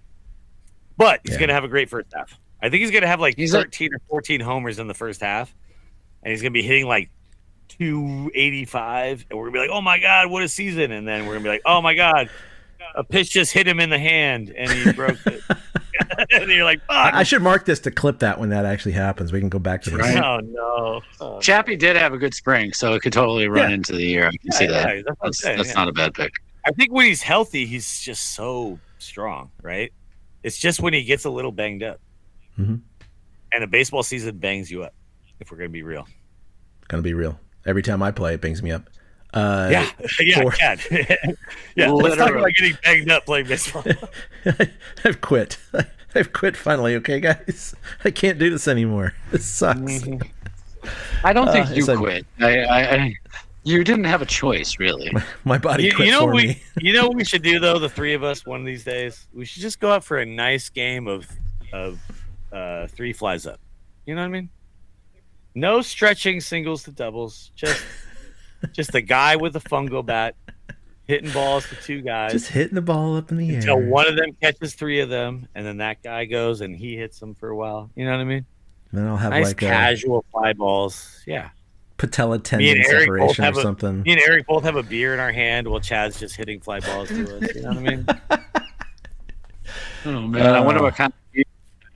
But he's going to have a great first half. I think he's going to have like 13 or 14 homers in the first half, and he's going to be hitting like 285, and we're going to be like, oh, my God, what a season. And then we're going to be like, oh, my God, a pitch just hit him in the hand, and he broke it. And you're like, fuck. I should mark this to clip that when that actually happens. We can go back to this. Right. Oh, no. Oh. Chappie did have a good spring, so it could totally run into the year. I can see that. That's what I'm saying, That's not a bad pick. I think when he's healthy, he's just so strong, right? It's just when he gets a little banged up. Mm-hmm. And a baseball season bangs you up, if we're going to be real. Gonna be real. Every time I play, it bangs me up. Yeah, I can. Yeah, let's talk about getting banged up playing baseball. I've quit. I've quit finally, okay, guys? I can't do this anymore. This sucks. Mm-hmm. I don't think you quit. You didn't have a choice, really. My body quit for me. You know what we should do, though, the three of us, one of these days? We should just go out for a nice game of 3 flies up. You know what I mean? No stretching singles to doubles. Just a guy with a fungo bat hitting balls to 2 guys. Just hitting the ball up in the air. Until one of them catches 3 of them, and then that guy goes and he hits them for a while. You know what I mean? And then I'll have nice like casual fly balls. Yeah. Patella tendon separation or something. Me and Eric both have a beer in our hand while Chad's just hitting fly balls to us. You know what I mean? Oh man, I wonder what kind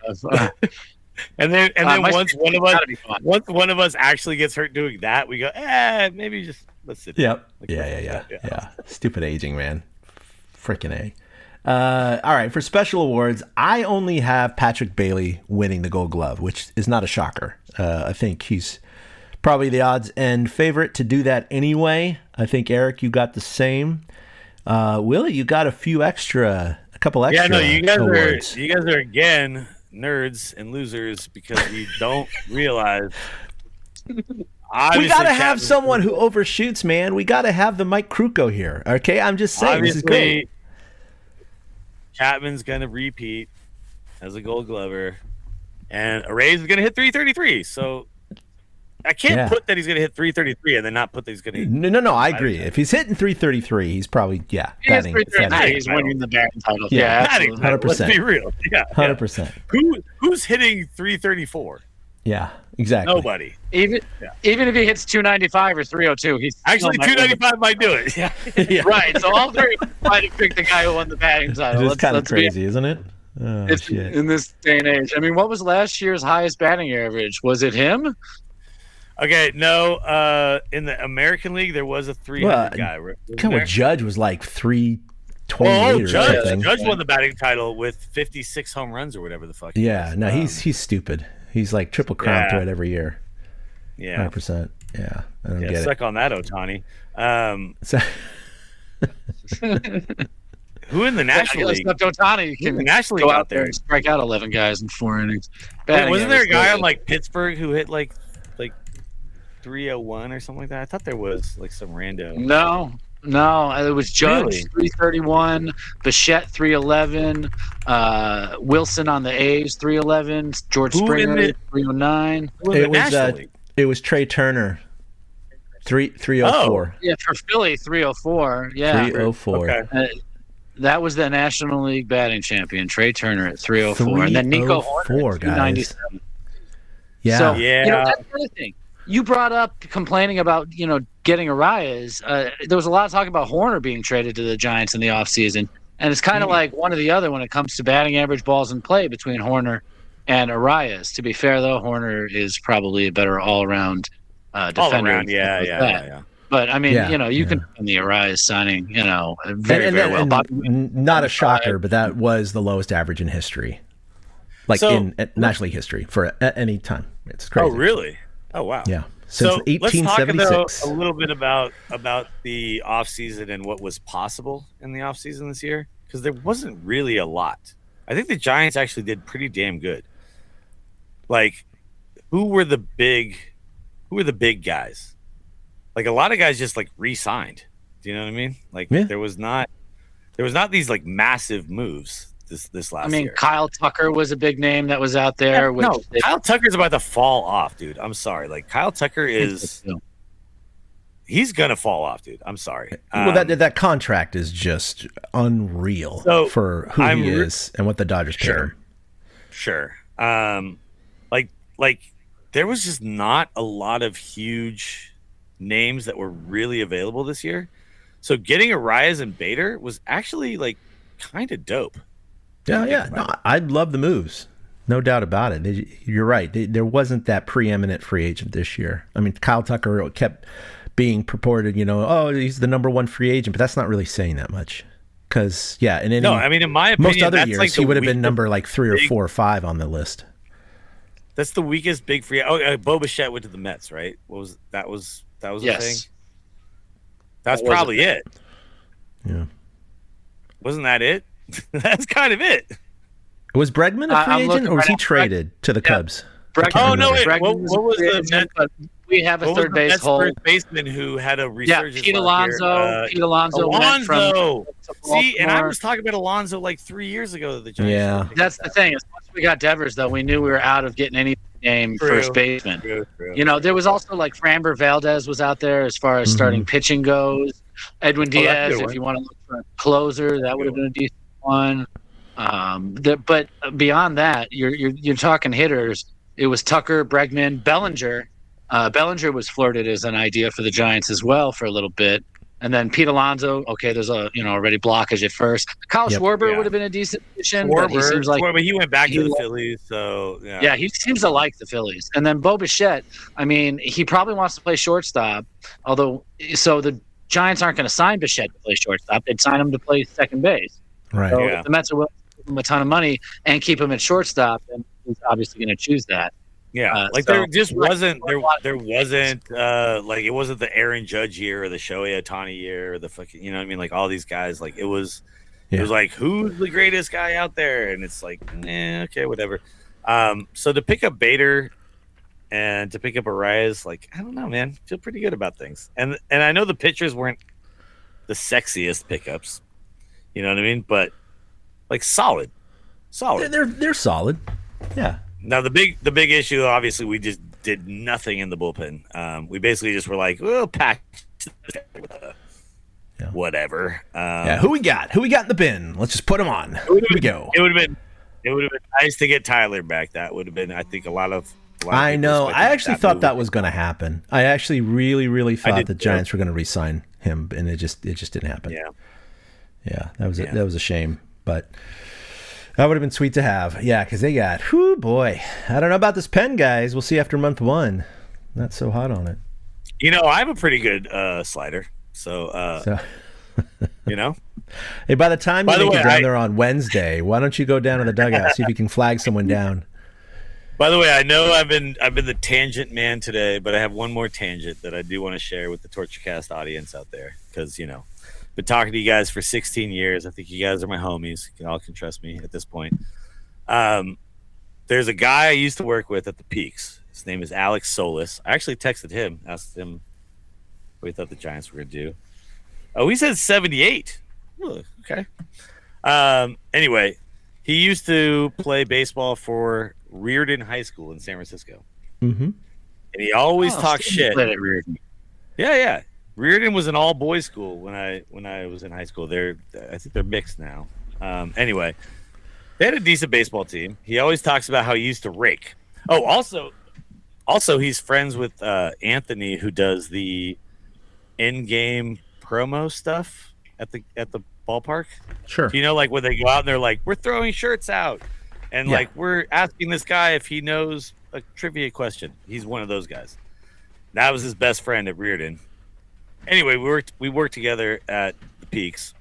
of And then once one of us actually gets hurt doing that, we go, maybe just let's sit down. Yep. Yeah. Stupid aging, man. Freaking A. All right, for special awards, I only have Patrick Bailey winning the Gold Glove, which is not a shocker. I think he's probably the odds-end favorite to do that anyway. I think, Eric, you got the same. Willie, you got a couple extra Yeah, no, you guys awards. are again nerds and losers because you don't realize. We got to have someone who overshoots, man. We got to have the Mike Kruko here. Okay, I'm just saying. This is great. Chapman's going to repeat as a Gold Glover, and Arrays is going to hit 333. So I can't put that he's going to hit 333 and then not put that he's going to hit. No, I agree. If he's hitting 333, he's probably, batting. He's winning the batting title. Yeah, batting 100%. Let's be real. Yeah, 100%. Who's hitting 334? Yeah, exactly. Nobody. Even if he hits 295 or 302, he's actually 295 might do it. Yeah. Right. So all three might have picked the guy who won the batting title. It's kind of crazy, isn't it? Oh, it's shit. In this day and age. I mean, what was last year's highest batting average? Was it him? Okay, no. In the American League, there was a 300 guy. Judge was like 328 or something. Judge won the batting title with 56 home runs or whatever the fuck. Yeah, no, he's stupid. He's like triple crown threat every year. Yeah, 100%. Yeah, I don't get suck on that, Ohtani. Who in the National League? Ohtani can go out there and strike out 11 guys in 4 innings. Wasn't there a guy on like Pittsburgh who hit like 301 or something like that? I thought there was like some rando. No, it was Judge 331, Bichette 311, Wilson on the A's 311, George Springer 309. It was Trey Turner 304. Yeah, for Philly 304. Yeah, 304. Okay. That was the National League batting champion, Trey Turner at 304, and then Nico Horner at 297. Yeah, so, that's the other thing. you brought up complaining about, getting Arias. There was a lot of talk about Horner being traded to the Giants in the offseason. And it's kind of like one or the other when it comes to batting average, balls in play between Horner and Arias. To be fair, though, Horner is probably a better all-around defender. All around, yeah. But, I mean, you can defend the Arias signing, very well. Not a shocker, but that was the lowest average in history. Like in National League history for any time. It's crazy. Oh, really? Oh, wow. Yeah. Since 1876. Let's talk a little bit about the offseason and what was possible in the offseason this year, because there wasn't really a lot. I think the Giants actually did pretty damn good. Like, who were the big guys? Like, a lot of guys just like re-signed. Do you know what I mean? Like, there was not these like massive moves this last year. Kyle Tucker was a big name that was out there. Kyle Tucker's about to fall off, dude. I'm sorry. Like, Kyle Tucker he's gonna fall off, dude. I'm sorry. Well, that contract is just unreal for who he is and what the Dodgers paid him. Sure. Like there was just not a lot of huge names that were really available this year. So getting Arias and Bader was actually like kind of dope. Yeah. No, I love the moves. No doubt about it. You're right. There wasn't that preeminent free agent this year. I mean, Kyle Tucker kept being purported, he's the number one free agent, but that's not really saying that much. Because, in my opinion, most other years, like he would have been number like 3 or 4 or 5 on the list. That's the weakest big free. Bo Bichette went to the Mets, right? That was a thing? That's probably it. Yeah. Wasn't that it? That's kind of it. Was Bregman a free agent, or was he traded to the Cubs? Oh no! Wait, what was the Mets? We have a third base hole. First baseman who had a resurgence. Yeah, Pete Alonso. Pete Alonso. See, and I was talking about Alonso like 3 years ago. The Giants. Yeah, that's the thing. Once we got Devers, though, we knew we were out of getting any name first baseman. True. There was also like Framber Valdez was out there as far as starting pitching goes. Edwin Diaz, if you want to look for a closer, that would have been a decent one. But beyond that, you're talking hitters. It was Tucker, Bregman, Bellinger. Bellinger was flirted as an idea for the Giants as well for a little bit. And then Pete Alonso, okay, there's already blockage at first. Kyle Schwarber would have been a decent addition, but he seems like he went back to the Phillies, so yeah, he seems to like the Phillies. And then Bo Bichette, he probably wants to play shortstop, so the Giants aren't going to sign Bichette to play shortstop. They'd sign him to play second base. Right. So if the Mets are willing to give him a ton of money and keep him at shortstop, then he's obviously going to choose that. Yeah, there just wasn't like it wasn't the Aaron Judge year or the Shohei Ohtani year or the fucking like all these guys, like it was like, who's the greatest guy out there, and it's like okay, whatever. So to pick up Bader and to pick up Arias, like, I don't know, man, feel pretty good about things, and I know the pitchers weren't the sexiest pickups, you know what I mean, but like solid. They're solid. Yeah. Now the big issue, obviously, we just did nothing in the bullpen. We basically just were like, we'll pack whatever. Who we got? Who we got in the bin? Let's just put them on. Here we go. It would have been nice to get Tyler back. That would have been, I think, a lot of I know. I actually thought that was going to happen. I actually really, really thought the Giants were going to re-sign him, and it just didn't happen. Yeah. That was a shame, but. That would have been sweet to have. Yeah, because they got, boy. I don't know about this pen, guys. We'll see after month 1. Not so hot on it. I have a pretty good slider. So. Hey, by the time you make it down there on Wednesday, why don't you go down to the dugout, see if you can flag someone down? By the way, I know I've been the tangent man today, but I have one more tangent that I do want to share with the TortureCast audience out there, because, been talking to you guys for 16 years. I think you guys are my homies. You all can trust me at this point. There's a guy I used to work with at the Peaks. His name is Alex Solis. I actually texted him, asked him what he thought the Giants were going to do. Oh, he said 78. Oh, okay. Anyway, he used to play baseball for Reardon High School in San Francisco. Mm-hmm. And he always talks shit. Played at Reardon. Yeah. Reardon was an all-boys school when I was in high school. I think they're mixed now. Anyway, they had a decent baseball team. He always talks about how he used to rake. Oh, also Also, he's friends with Anthony, who does the in-game promo stuff at the ballpark. Sure. You know, like when they go out and they're like, "We're throwing shirts out," and Yeah. like we're asking this guy if he knows a trivia question. He's one of those guys. That was his best friend at Reardon. Anyway, we worked together at the Peaks.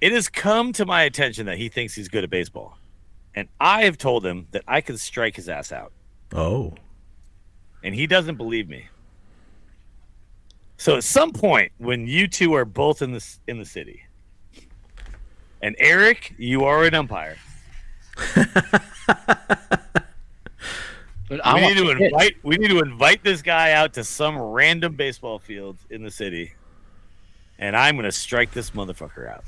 It has come to my attention that he thinks he's good at baseball, and I have told him that I can strike his ass out. Oh. And he doesn't believe me. So at some point, when you two are both in the city, and Eric, you are an umpire. But we need to invite this guy out to some random baseball field in the city, and I'm going to strike this motherfucker out.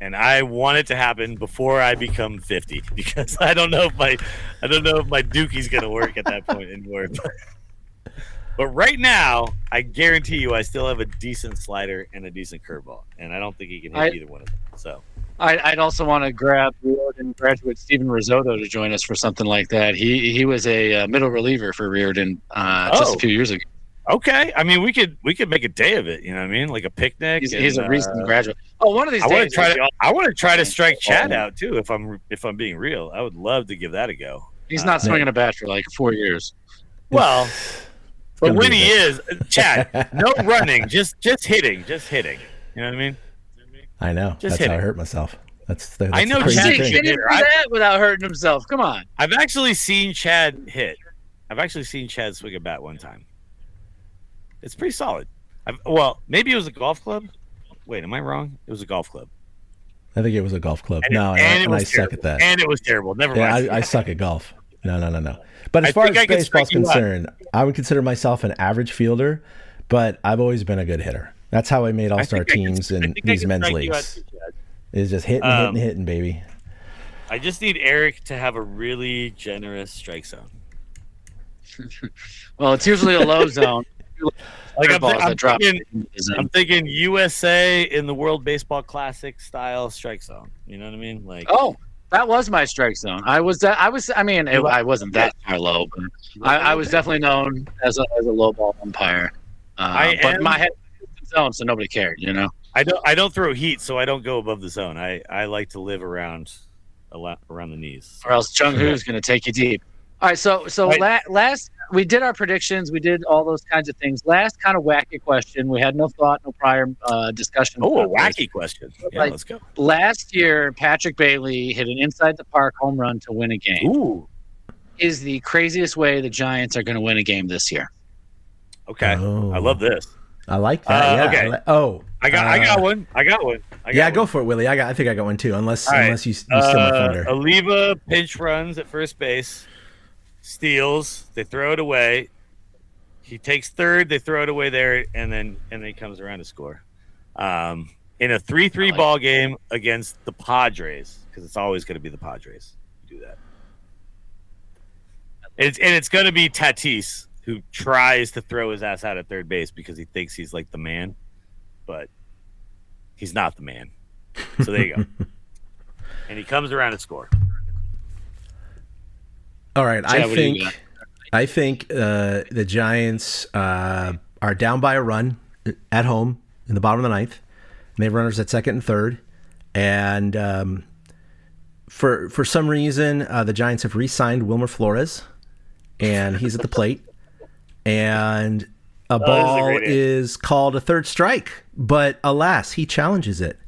And I want it to happen before I become 50, because I don't know if my dookie's going to work at that point anymore. But right now, I guarantee you, I still have a decent slider and a decent curveball, and I don't think he can hit either one of them. So. I'd also want to grab Reardon graduate Steven Risotto to join us for something like that. He was a middle reliever for Reardon just a few years ago. Okay, I mean we could make a day of it. You know what I mean, like a picnic. He's a recent graduate. Oh, one of these days. I want to try to strike Chad out too. If I'm being real, I would love to give that a go. He's not swinging a bat for like 4 years. Well, but when he is, Chad, no running, just hitting. You know what I mean? I know. That's how I hurt myself. That's I know crazy Chad thing. can Didn't do that without hurting himself. Come on. I've actually seen Chad hit. I've actually seen Chad swing a bat one time. It's pretty solid. Maybe it was a golf club. Wait, am I wrong? It was a golf club. I think it was a golf club. And I suck at that. And it was terrible. Never mind. I suck at golf. No. But as far as baseball's concerned, I would consider myself an average fielder, but I've always been a good hitter. That's how I made all-star teams in these men's leagues. It's just hitting, baby. I just need Eric to have a really generous strike zone. Well, it's usually a low zone. Like I'm thinking USA in the World Baseball Classic style strike zone. You know what I mean? Like, oh, that was my strike zone. I wasn't that far low, but I was definitely known as a low ball umpire. But my head was in zone, so nobody cared. You know. I don't throw heat, so I don't go above the zone. I like to live around the knees. Or else Chung Hoo's going to take you deep. All right, so last we did our predictions, we did all those kinds of things. Last kind of wacky question. We had no thought, no prior discussion. Oh, a wacky question. Yeah, let's go. Last year, Patrick Bailey hit an inside the park home run to win a game. Ooh. Is the craziest way the Giants are going to win a game this year. Okay. I love this. I like that. Yeah. Okay. I got one. Go for it, Willie. I think I got one too. Unless you steal my thunder. Oliva pinch runs at first base, steals. They throw it away. He takes third. They throw it away there, and then he comes around to score. In a 3-3 ball game against the Padres, because it's always going to be the Padres who do that. It's going to be Tatis, who tries to throw his ass out at third base because he thinks he's like the man, but he's not the man. So there you go. And he comes around to score. All right, I think the Giants are down by a run at home in the bottom of the ninth. And they have runners at second and third, and for some reason the Giants have re-signed Wilmer Flores, and he's at the plate. And a ball is called a third strike, but alas, he challenges it,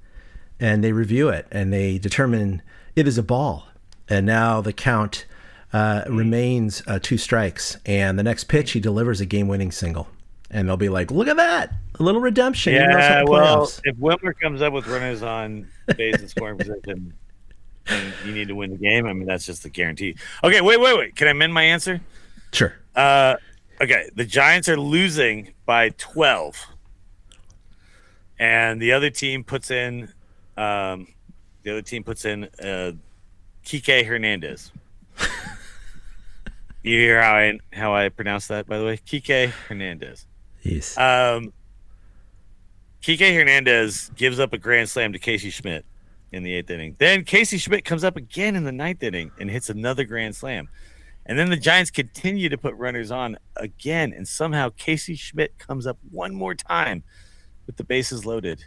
and they review it, and they determine it is a ball. And now the count remains 2 strikes, and the next pitch he delivers a game-winning single, and they'll be like, "Look at that, a little redemption." Yeah, well, if Wilmer comes up with runners on base and scoring position, and you need to win the game, I mean that's just a guarantee. Okay, wait. Can I amend my answer? Sure. Okay, the Giants are losing by 12, and the other team puts in Kike Hernandez. You hear how I pronounce that, by the way? Kike Hernandez. Yes. Kike Hernandez gives up a grand slam to Casey Schmidt in the 8th inning. Then Casey Schmidt comes up again in the 9th inning and hits another grand slam. And then the Giants continue to put runners on again, and somehow Casey Schmidt comes up one more time with the bases loaded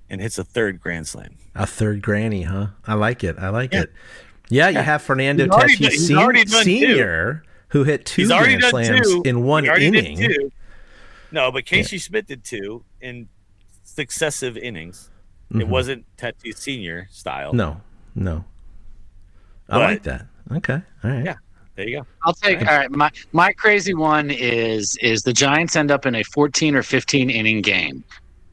and hits a third grand slam. A third granny, huh? I like it. Yeah, you have Fernando He's already Tatis done Senior, who hit 2 grand slams in one inning. No, but Casey Schmidt did 2 in successive innings. It wasn't Tatis Senior style. No. I like that. Okay, all right. Yeah, there you go. I'll take. All right, my crazy one is the Giants end up in a 14 or 15 inning game,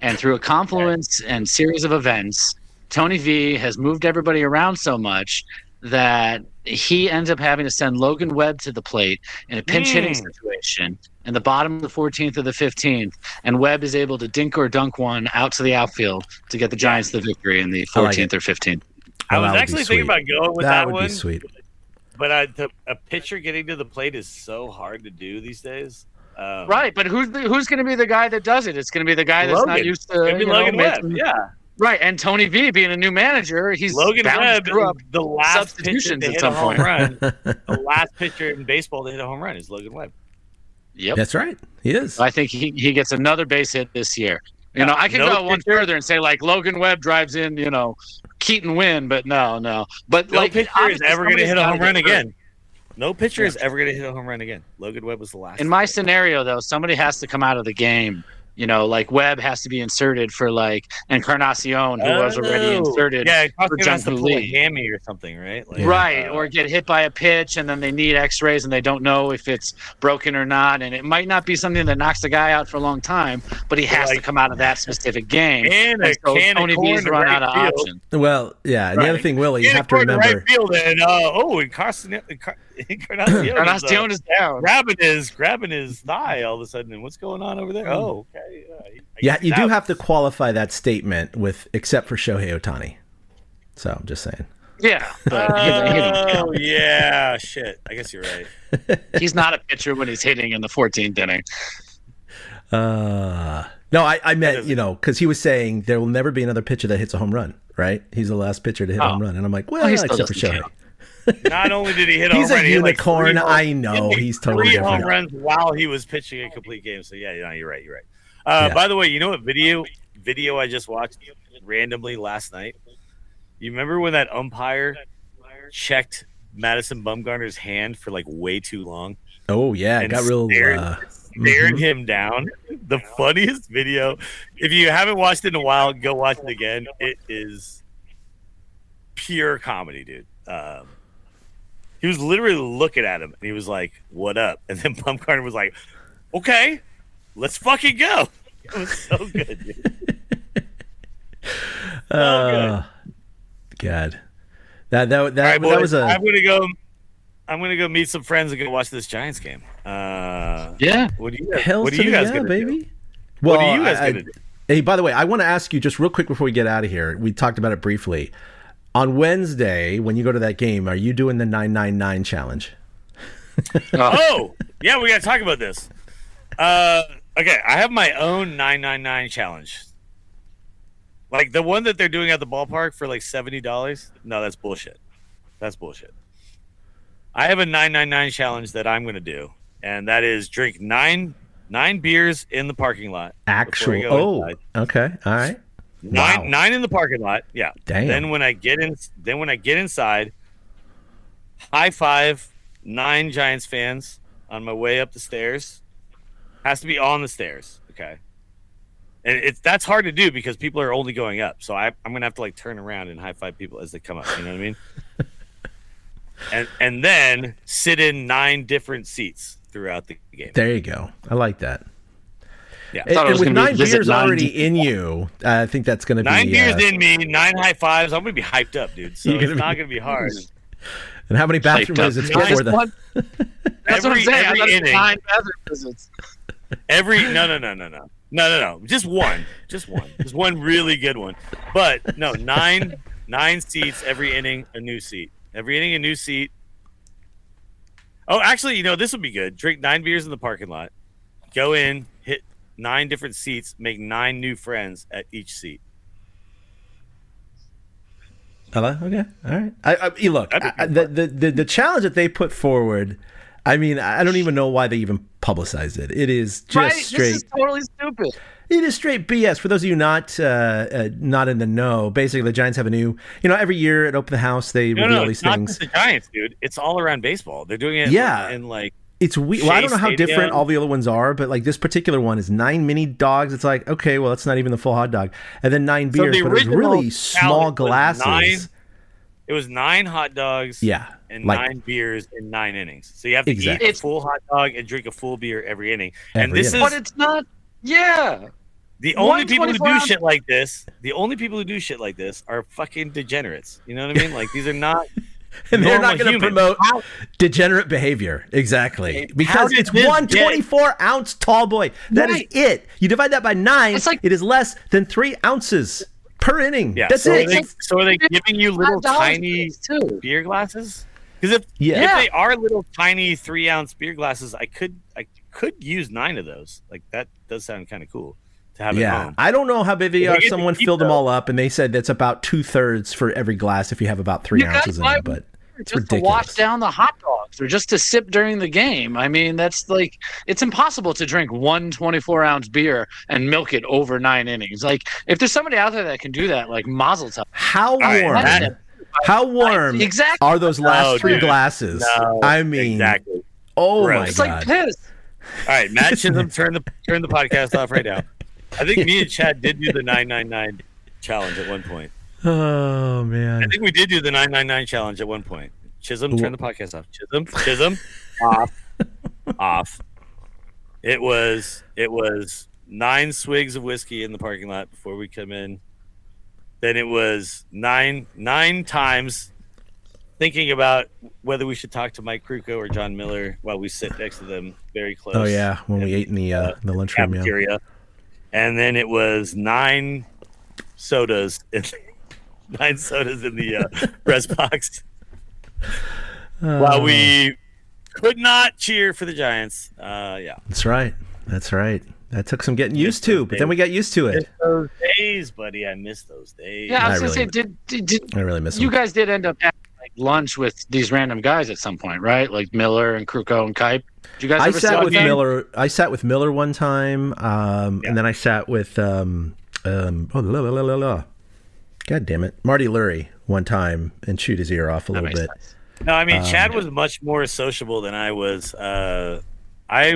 and through a confluence and series of events, Tony V has moved everybody around so much that he ends up having to send Logan Webb to the plate in a pinch hitting situation in the bottom of the 14th or the 15th, and Webb is able to dink or dunk one out to the outfield to get the Giants the victory in the 14th or 15th. I was actually thinking about going with that one. That would be sweet. But a pitcher getting to the plate is so hard to do these days. Right, but who's going to be the guy that does it? It's going to be the guy that's not used to. Logan Webb, yeah. Right, and Tony V being a new manager, he's Logan Webb, up the last substitutions pitcher to hit a home run. The last pitcher in baseball to hit a home run is Logan Webb. Yep, that's right. He is. I think he gets another base hit this year. I can go one further and say like Logan Webb drives in, Keaton Wynn, but no. But no pitcher is ever going to hit a home run again. No pitcher is Yeah. ever going to hit a home run again. Logan Webb was the last. In my scenario, though, somebody has to come out of the game. Like Webb has to be inserted for Encarnacion, who was already inserted for has to Jung pull a Lee. hammy or something, right? Right, or get hit by a pitch, and then they need X-rays, and they don't know if it's broken or not, and it might not be something that knocks the guy out for a long time, but he has to come out of that specific game. And a so can Tony of corn V's to run right out of field. options. Well, yeah. And the other thing, Willie, you have to remember. Right field and Encarnacion is down. Grabbing his thigh all of a sudden. And what's going on over there? Oh, okay. Yeah, you do have to qualify that statement with except for Shohei Ohtani. So I'm just saying. Yeah. Oh, yeah. Shit. I guess you're right. He's not a pitcher when he's hitting in the 14th inning. No, I meant, because he was saying there will never be another pitcher that hits a home run, right? He's the last pitcher to hit a home run. And I'm like, well, except for Shohei. Not only did he hit a home he's run, a unicorn. I know. He's totally three different. home runs while he was pitching a complete game. So, yeah, you're right. By the way, you know what video I just watched randomly last night? You remember when that umpire checked Madison Bumgarner's hand for way too long? Oh, yeah. It got real... stared him down. The funniest video. If you haven't watched it in a while, go watch it again. It is pure comedy, dude. He was literally looking at him, and he was like, "What up?" And then Bumgarner was like, "Okay, let's fucking go." It was so good, dude. God, that right, boys, was a. I'm gonna go meet some friends and go watch this Giants game. Yeah. What do you guys? Hell What are you guys gonna baby? do? Well, What are you guys gonna do? Hey, by the way, I want to ask you just real quick before we get out of here. We talked about it briefly. On Wednesday, when you go to that game, are you doing the 999 challenge? Oh, yeah, we got to talk about this. Okay, I have my own 999 challenge. Like the one that they're doing at the ballpark for $70. No, that's bullshit. That's bullshit. I have a 999 challenge that I'm going to do, and that is drink nine beers in the parking lot. Actual. Okay. All right. Nine in the parking lot. Yeah. Damn. Then when I get inside, high five 9 Giants fans on my way up the stairs. Has to be on the stairs. Okay. And that's hard to do because people are only going up. So I'm gonna have to turn around and high five people as they come up. You know what I mean? and then sit in 9 different seats throughout the game. There you go. I like that. Yeah. And with 9 beers already in you, I think that's going to be 9 beers in me, 9 high fives. I'm going to be hyped up, dude. So it's not going to be hard. And how many bathroom visits before the? That's what I'm saying. Every inning. 9 bathroom visits. No. Just one. Just one really good one. But no, 9 seats every inning, a new seat. Every inning, a new seat. Oh, actually, this would be good. Drink 9 beers in the parking lot. Go in, hit 9 different seats, make 9 new friends at each seat. Hello? Okay. All right. Look, the challenge that they put forward, I mean, I don't even know why they even publicized it. It is just straight. This is totally stupid. It is straight BS. For those of you not in the know, basically the Giants have a new, every year at Open the House they reveal these not things. Just the Giants, dude. It's all around baseball. They're doing it in like. It's weird. Well, I don't know how different all the other ones are, but like this particular one is 9 mini dogs. It's like, okay, well, it's not even the full hot dog. And then 9 beers, but it's really small glasses. It was 9 hot dogs and 9 beers in 9 innings. So you have to eat a full hot dog and drink a full beer every inning. But it's not, The only people who do shit like this, are fucking degenerates. You know what I mean? Like, these are not... And they're not going to promote degenerate behavior. Exactly. Because it's one 24-ounce tall boy. That is it. You divide that by 9, it is less than 3 ounces per inning. Yeah, That's it. So are they giving you little tiny beer glasses? Because if they are little tiny 3-ounce beer glasses, I could use 9 of those. Like, that does sound kind of cool to have at home. I don't know how big they are. Someone filled them all up, and they said that's about 2/3 for every glass if you have about 3 ounces in it. But it's just ridiculous. To wash down the hot dogs or just to sip during the game. I mean, that's like, it's impossible to drink one 24-ounce beer and milk it over 9 innings. Like, if there's somebody out there that can do that, like Mazel Tov. How warm are those last 3 glasses? No, I mean, exactly. Oh my God. It's like piss. All right, Matt Chisholm, turn the podcast off right now. I think me and Chad did do the 999 challenge at one point. Oh man! I think we did do the 999 challenge at one point. Chisholm, turn the podcast off. Chisholm, off. It was 9 swigs of whiskey in the parking lot before we come in. Then it was nine times thinking about whether we should talk to Mike Krukow or John Miller while we sit next to them very close. Oh yeah, when we ate in the lunchroom. Cafeteria. And then it was 9 sodas in 9 sodas in the press box. While we could not cheer for the Giants. That's right. That took some getting used to, but then we got used to it. I miss those days, buddy. I miss those days. Yeah, I was going to say, I really miss them. You guys did end up having like lunch with these random guys at some point, right? Like Miller and Krukow and Kipe. Did you guys ever sat with Miller. I sat with Miller one time, and then I sat with God damn it, Marty Lurie one time and chewed his ear off a little bit. Sense. No, I mean Chad was much more sociable than I was. I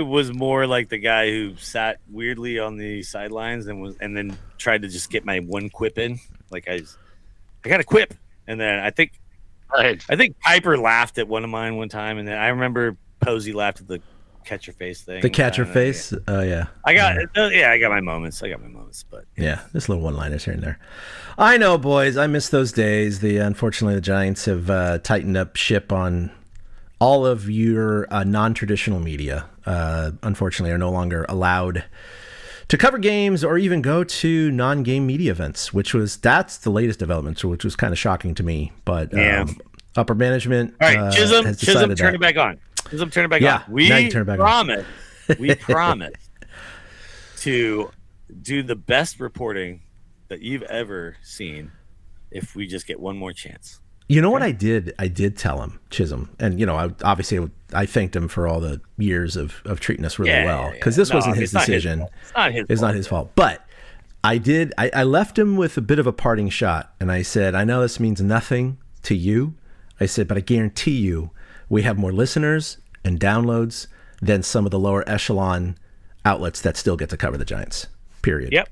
was more like the guy who sat weirdly on the sidelines and then tried to just get my one quip in. Like I got a quip, and then I think Piper laughed at one of mine one time, and then I remember Posey laughed at the catcher face thing. The catcher face? Oh yeah. I got my moments. But just little one-liners here and there. I know, boys. I miss those days. Unfortunately, the Giants have tightened up ship on all of your non-traditional media. Unfortunately, are no longer allowed to cover games or even go to non-game media events, that's the latest development, which was kind of shocking to me. But upper management. All right, Chisholm, turn it back on. Chisholm, turn it back on. We promise to do the best reporting that you've ever seen if we just get one more chance. You know what I did? I did tell him, Chisholm, and I thanked him for all the years of treating us really well, because this wasn't his decision. It's not his fault. But I did. I left him with a bit of a parting shot, and I said, I know this means nothing to you. I said, but I guarantee you, we have more listeners and downloads than some of the lower echelon outlets that still get to cover the Giants. Period. Yep.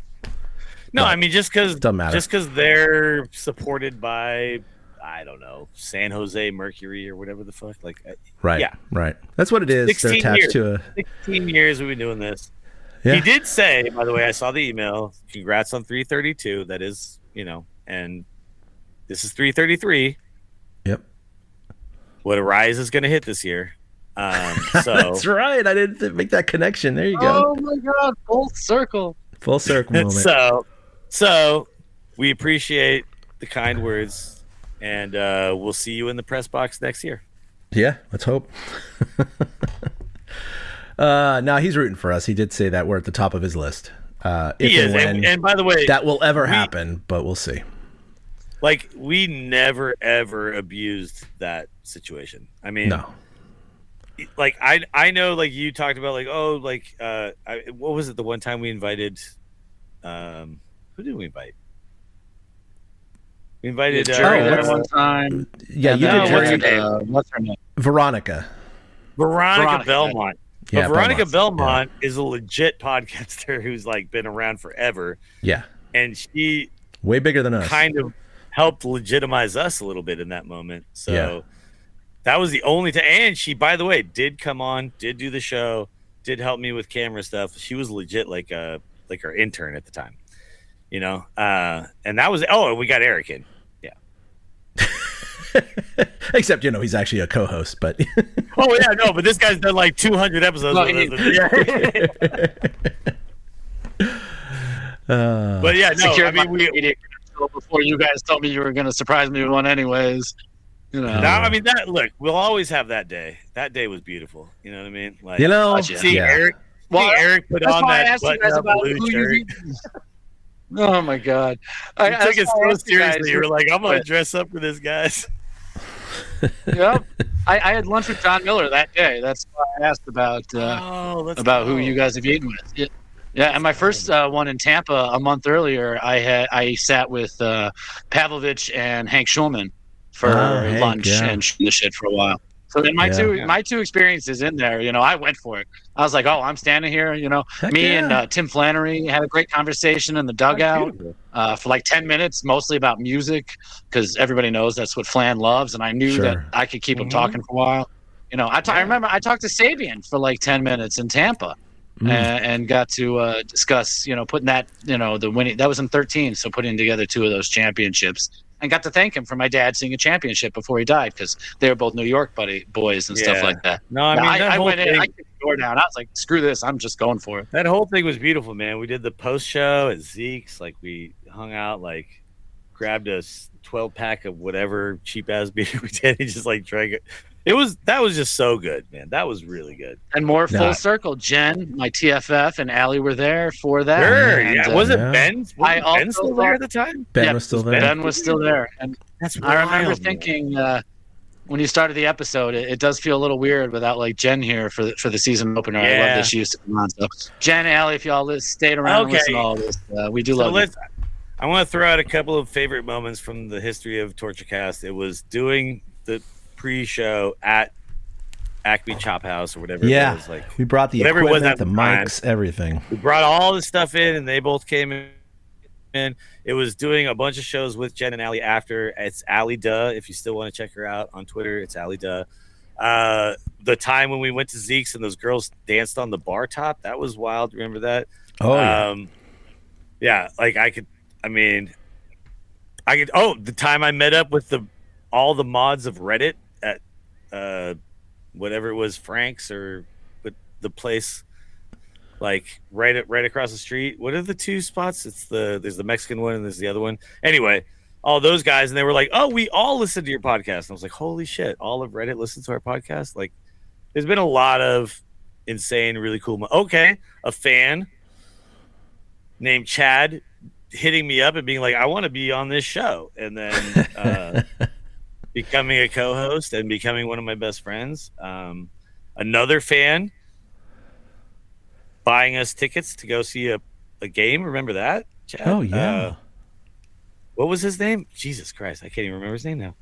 No, but I mean just because matter. they're supported by, I don't know, San Jose Mercury or whatever the fuck. Like, right. Yeah, right. That's what it is. They're attached to 16 years we've been doing this. Yeah. He did say, by the way, I saw the email. Congrats on 332. That is, and this is 333. Yep. What a rise is going to hit this year. So that's right. I didn't make that connection. There you go. Oh my God! Full circle moment. So we appreciate the kind words, and we'll see you in the press box next year. Yeah, let's hope. No, he's rooting for us. He did say that we're at the top of his list. He is, and by the way, that will ever happen, but we'll see. like we never ever abused that situation. I mean, No. Like I know, like you talked about, like what was it? The one time we invited, who did we invite? We invited Jerry there one time. Yeah, and you then did what's her Jerry. name? What's her name? Veronica. Veronica Belmont. Yeah, But Veronica Belmont's- Belmont is a legit podcaster who's like been around forever, Yeah. and she Way bigger than us. kind of helped legitimize us a little bit in that moment. So Yeah. that was the only time. And she, by the way, did come on, did do the show, did help me with camera stuff. She was legit like our intern at the time, you know. And that was and we got Eric in. Yeah. Except, he's actually a co-host, but Oh yeah, no, but this guy's done like 200 episodes. No, with us. But yeah, no, Secured I mean my media credential before you guys told me you were going to surprise me with one, anyways. Now, I mean, that look, we'll always have that day. That day was beautiful. You know what I mean? Like, see yeah. Eric, Eric put That's on why I that asked you guys button-up about blue who shirt. you. Oh my god! You took it so guys. seriously. You were like, "I'm gonna dress up for this, guys." Yep. I had lunch with John Miller that day. That's why I asked about who you guys have eaten with. Yeah, and my first one in Tampa a month earlier, I sat with Pavlovich and Hank Schulman for Hank, lunch yeah. and the shit for a while. So in my two experiences in there, I went for it. I was like, oh, I'm standing here, Heck me yeah. and Tim Flannery had a great conversation in the dugout for like 10 minutes, mostly about music, because everybody knows that's what Flan loves. And I knew that I could keep him talking for a while. I remember I talked to Sabian for like 10 minutes in Tampa. And got to discuss, putting that, the winning. That was in 2013, so putting together two of those championships, and got to thank him for my dad seeing a championship before he died, because they were both New York boys and stuff like that. No, I mean, I went in, I kicked the door down. I was like, screw this, I'm just going for it. that whole thing was beautiful, man. We did the post show at Zeke's. Like, we hung out, like, grabbed a 12-pack of whatever cheap ass beer we did. He just like drank it. That was just so good, man. That was really good. And more full circle. Jen, my TFF, and Allie were there for that. Sure, and, yeah. Was it yeah. Ben? Was Ben still there at the time? Ben was still there. Ben was still there. And That's I remember wild, thinking when you started the episode, it does feel a little weird without like Jen here for the season opener. I love that she used to come on. So Jen, Allie, if y'all stayed around and listened to all this, we do love it. I want to throw out a couple of favorite moments from the history of TortureCast. It was doing the pre-show at Acme Chop House or whatever it was. Like, we brought the whatever it was equipment, at the the time. mics, everything. We brought all the stuff in, and they both came in. It was doing a bunch of shows with Jen and Allie after. It's Allie Duh. If you still want to check her out on Twitter, it's Allie Duh. The time when we went to Zeke's and those girls danced on the bar top, that was wild. Remember that? Oh, yeah. Yeah, like the time I met up with all the mods of Reddit at whatever it was, Frank's, or the place like right across the street. What are the two spots? There's the Mexican one and there's the other one. Anyway, all those guys, and they were like, "Oh, we all listen to your podcast." And I was like, "Holy shit! All of Reddit listens to our podcast." Like, there's been a lot of insane, really cool. Okay, a fan named Chad hitting me up and being like, "I want to be on this show," and then becoming a co-host and becoming one of my best friends. Another fan buying us tickets to go see a game. Remember that, Chad? Oh, yeah. What was his name? Jesus Christ, I can't even remember his name now.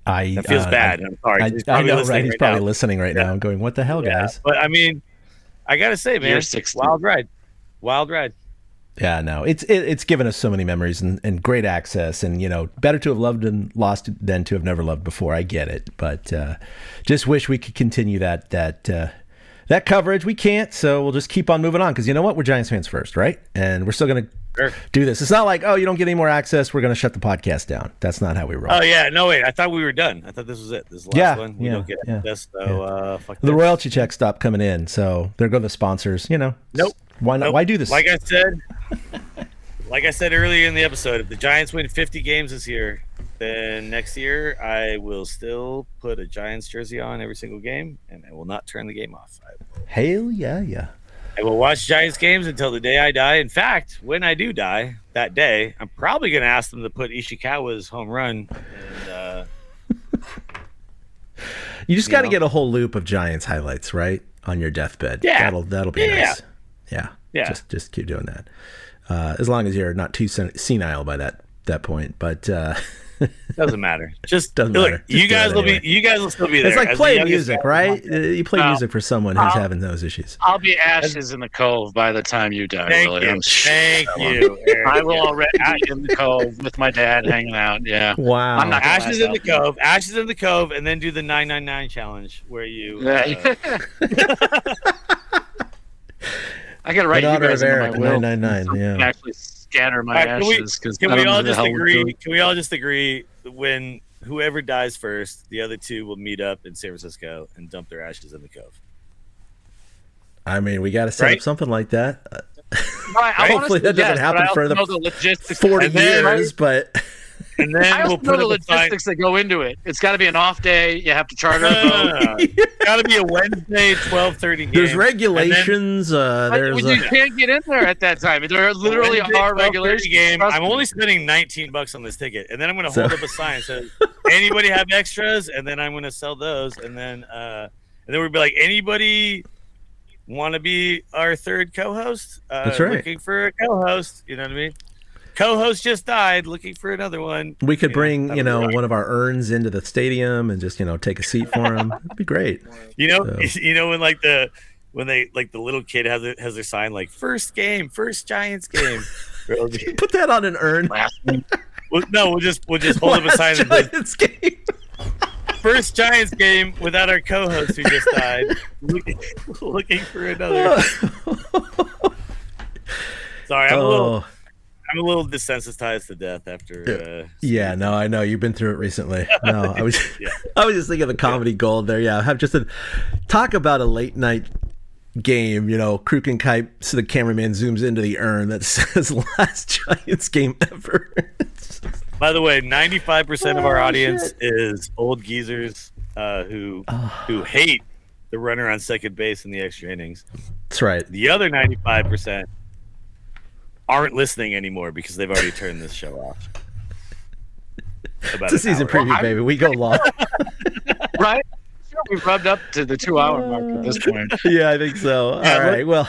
That feels bad. I'm sorry. I know, right? He's probably listening right now and going, "What the hell, guys?" But I mean, I gotta say, man, wild ride. Yeah, no, it's given us so many memories and great access, and better to have loved and lost than to have never loved before. I get it, but just wish we could continue that coverage. We can't, so we'll just keep on moving on, because you know what? We're Giants fans first, right? And we're still gonna do this. It's not like, oh, you don't get any more access, we're gonna shut the podcast down. That's not how we roll. Oh yeah, no wait, I thought we were done. I thought this was it. This is the last one. We don't get this, so fuck the this. royalty checks stopped coming in, so there go the sponsors. Nope. Why not? Nope. Why do this? Like I said earlier in the episode, if the Giants win 50 games this year, then next year I will still put a Giants jersey on every single game, and I will not turn the game off. Hell yeah. I will watch Giants games until the day I die. In fact, when I do die that day, I'm probably going to ask them to put Ishikawa's home run. And, you just got to get a whole loop of Giants highlights, right, on your deathbed. Yeah. That'll be nice. Yeah. Just keep doing that. As long as you're not too senile by that point. But doesn't matter. Just doesn't look, matter. You guys will still be there. It's like As playing the youngest music, guy- right? You play music for someone who's having those issues. I'll be ashes in the cove by the time you die. Thank Willie. you. I'm sure. Thank you. Eric. I will already be in the cove with my dad hanging out. Yeah. Wow. I'm not gonna Ashes last in the out. cove. Ashes in the cove, and then do the 999 challenge where you. Yeah. I gotta write In you honor guys of into my Eric, will. 999, So I can yeah. actually scatter my All right, ashes because Can we all just agree? Can we all just agree that when whoever dies first, the other two will meet up in San Francisco and dump their ashes in the cove? I mean, we got to set Right? up something like that. Hopefully that doesn't happen for the logistics. 40 And then- years, but And then I also we'll know put the up a sign. logistics that go into it. It's got to be an off day. You have to charter a boat. Got to be a Wednesday 12:30 game. there's regulations. There's You can't get in there at that time. There literally Wednesday are 12:30 regulations. game. Trust I'm me. only spending $19 on this ticket, and then I'm going to So- hold up a sign that says, "Anybody have extras?" And then I'm going to sell those, and then we'll be like, "Anybody want to be our third co-host? That's right. Looking for a co-host. You know what I mean? Co-host just died, looking for another one. we could bring, that'd be right. one of our urns into the stadium and just, take a seat for him. It'd be great. You know, So- when they the little kid has their sign like first Giants game. Put that on an urn. We'll just hold up a sign that says Giants game. first Giants game without our co-host who just died. looking for another. Sorry, I'm a little desensitized to death after. Yeah, no, I know you've been through it recently. No, I was, I was just thinking of the comedy gold there. Yeah, have just talk about a late night game. Kruk and Kite. So the cameraman zooms into the urn that says "last Giants game ever." By the way, 95% of our audience is old geezers who hate the runner on second base in the extra innings. That's right. The other 95% aren't listening anymore because they've already turned this show off. It's a season preview, baby. We go long. Right? Sure, we've rubbed up to the 2-hour mark at this point. Yeah, I think so. All right. Well,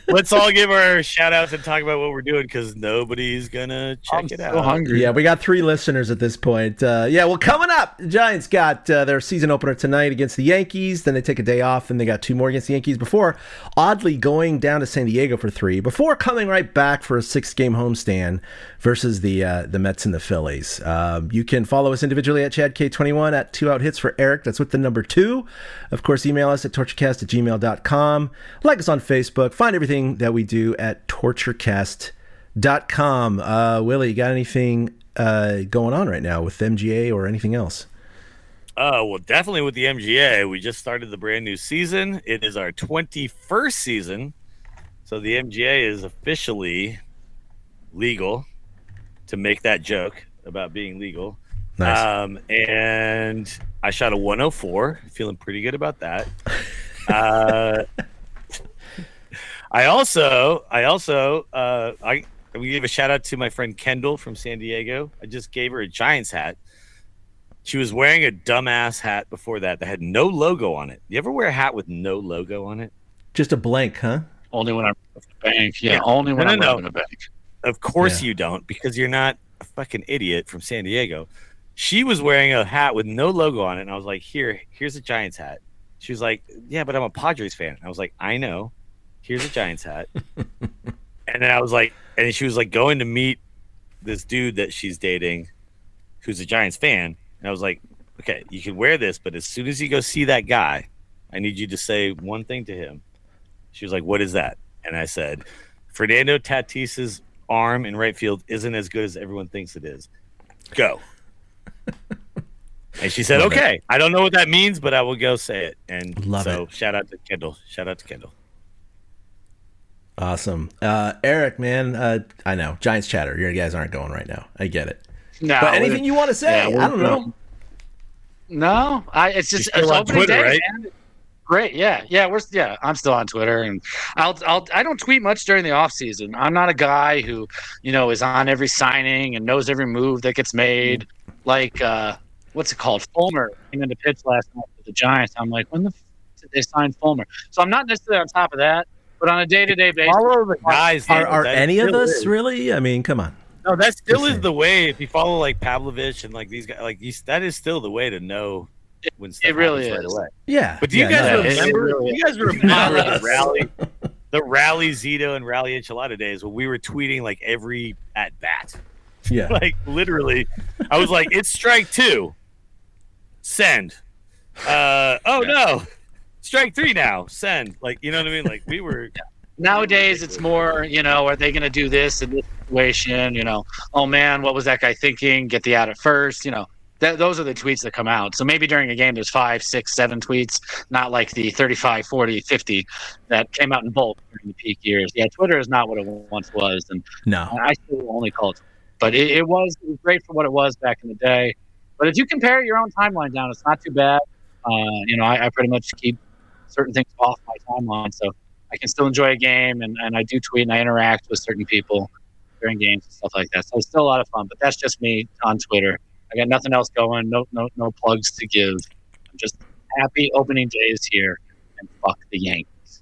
Let's all give our shout outs and talk about what we're doing because nobody's gonna check it out. So hungry. yeah, we got 3 listeners at this point. Coming up, the Giants got their season opener tonight against the Yankees. Then they take a day off, and they got 2 more against the Yankees before oddly going down to San Diego for 3, before coming right back for a 6-game homestand versus the Mets and the Phillies. You can follow us individually at ChadK21 at 2OutHits for Eric. That's with the number 2. Of course, email us at torturecast@gmail.com. Like us on Facebook. Find everything that we do at torturecast.com. Willie, you got anything going on right now with MGA or anything else? Well, definitely with the MGA. We just started the brand new season. It is our 21st season. So the MGA is officially legal, to make that joke about being legal. Nice. And I shot a 104, feeling pretty good about that. We gave a shout out to my friend Kendall from San Diego. I just gave her a Giants hat. She was wearing a dumbass hat before that had no logo on it. You ever wear a hat with no logo on it? Just a blank, huh? Only when I'm at the bank. Yeah, only when I'm robbing a bank. Of course you don't, because you're not a fucking idiot from San Diego. She was wearing a hat with no logo on it, and I was like, here's a Giants hat. She was like, yeah, but I'm a Padres fan. I was like, I know. Here's a Giants hat. And then I was like, and she was like going to meet this dude that she's dating who's a Giants fan. And I was like, okay, you can wear this, but as soon as you go see that guy, I need you to say one thing to him. She was like, what is that? And I said, Fernando Tatis's arm in right field isn't as good as everyone thinks it is. Go. And she said, okay. I don't know what that means, but I will go say it. And shout out to Kendall. Shout out to Kendall. Awesome. Eric, man, I know. Giants chatter. You guys aren't going right now. I get it. No, but anything you want to say? I don't know. No, it's just You're still it's on opening Twitter, day, right? man. great. Yeah. I'm still on Twitter, and I don't tweet much during the off season. I'm not a guy who, is on every signing and knows every move that gets made. Like, what's it called? Fulmer came into pitch last night with the Giants. I'm like, when the did they sign Fulmer? So I'm not necessarily on top of that, but on a day-to-day basis, Follow the guys. Are any of us really? I mean, come on. No, that still is the way. If you follow like Pavlovich and like these guys, that is still the way to know when stuff it really happens is. right away. Yeah. But do you guys remember? really You guys remember the rally Zito and rally Enchilada days when we were tweeting like every at bat? Yeah. Like literally, I was like, "It's strike 2, send." No, strike 3 now, send. Like you know what I mean? Like we were. Nowadays, it's more, are they going to do this in this situation? Oh man, what was that guy thinking? Get the out at first. Those are the tweets that come out. So maybe during a game, there's 5, 6, 7 tweets, not like the 35, 40, 50 that came out in bulk during the peak years. Yeah, Twitter is not what it once was, and No. I still only call it. But it was great for what it was back in the day. But if you compare your own timeline down, it's not too bad. I pretty much keep certain things off my timeline, so I can still enjoy a game, and I do tweet and I interact with certain people during games and stuff like that. So it's still a lot of fun, but that's just me on Twitter. I got nothing else going, no plugs to give. I'm just happy opening day is here, and fuck the Yankees.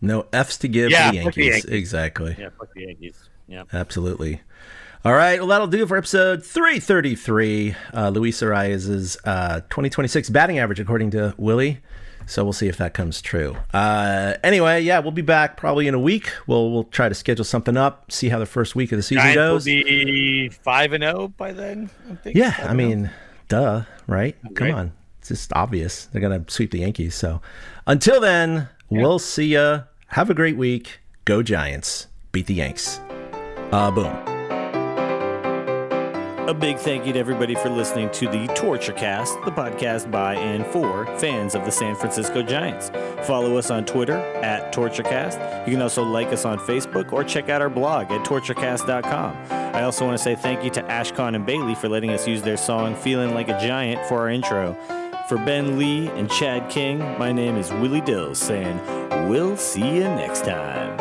No F's to give Yeah, to the fuck the Yankees. Yankees. Exactly. Yeah, fuck the Yankees. Yeah. Absolutely. All right, well, that'll do it for episode 333. Luis Arias's 2026 batting average, according to Willie. So we'll see if that comes true. Anyway, yeah, we'll be back probably in a week. We'll try to schedule something up, see how the first week of the season goes. Will be 5-0 by then. I'm thinking. Yeah, I mean, duh, right? Come Right. on, it's just obvious they're gonna sweep the Yankees. So until then, we'll see ya. Have a great week. Go Giants! Beat the Yanks. Boom. A big thank you to everybody for listening to the Torture Cast, the podcast by and for fans of the San Francisco Giants. Follow us on Twitter at TortureCast. You can also like us on Facebook or check out our blog at torturecast.com. I also want to say thank you to Ashcon and Bailey for letting us use their song Feeling Like a Giant for our intro. For Ben Lee and Chad King, my name is Willie Dills saying, we'll see you next time.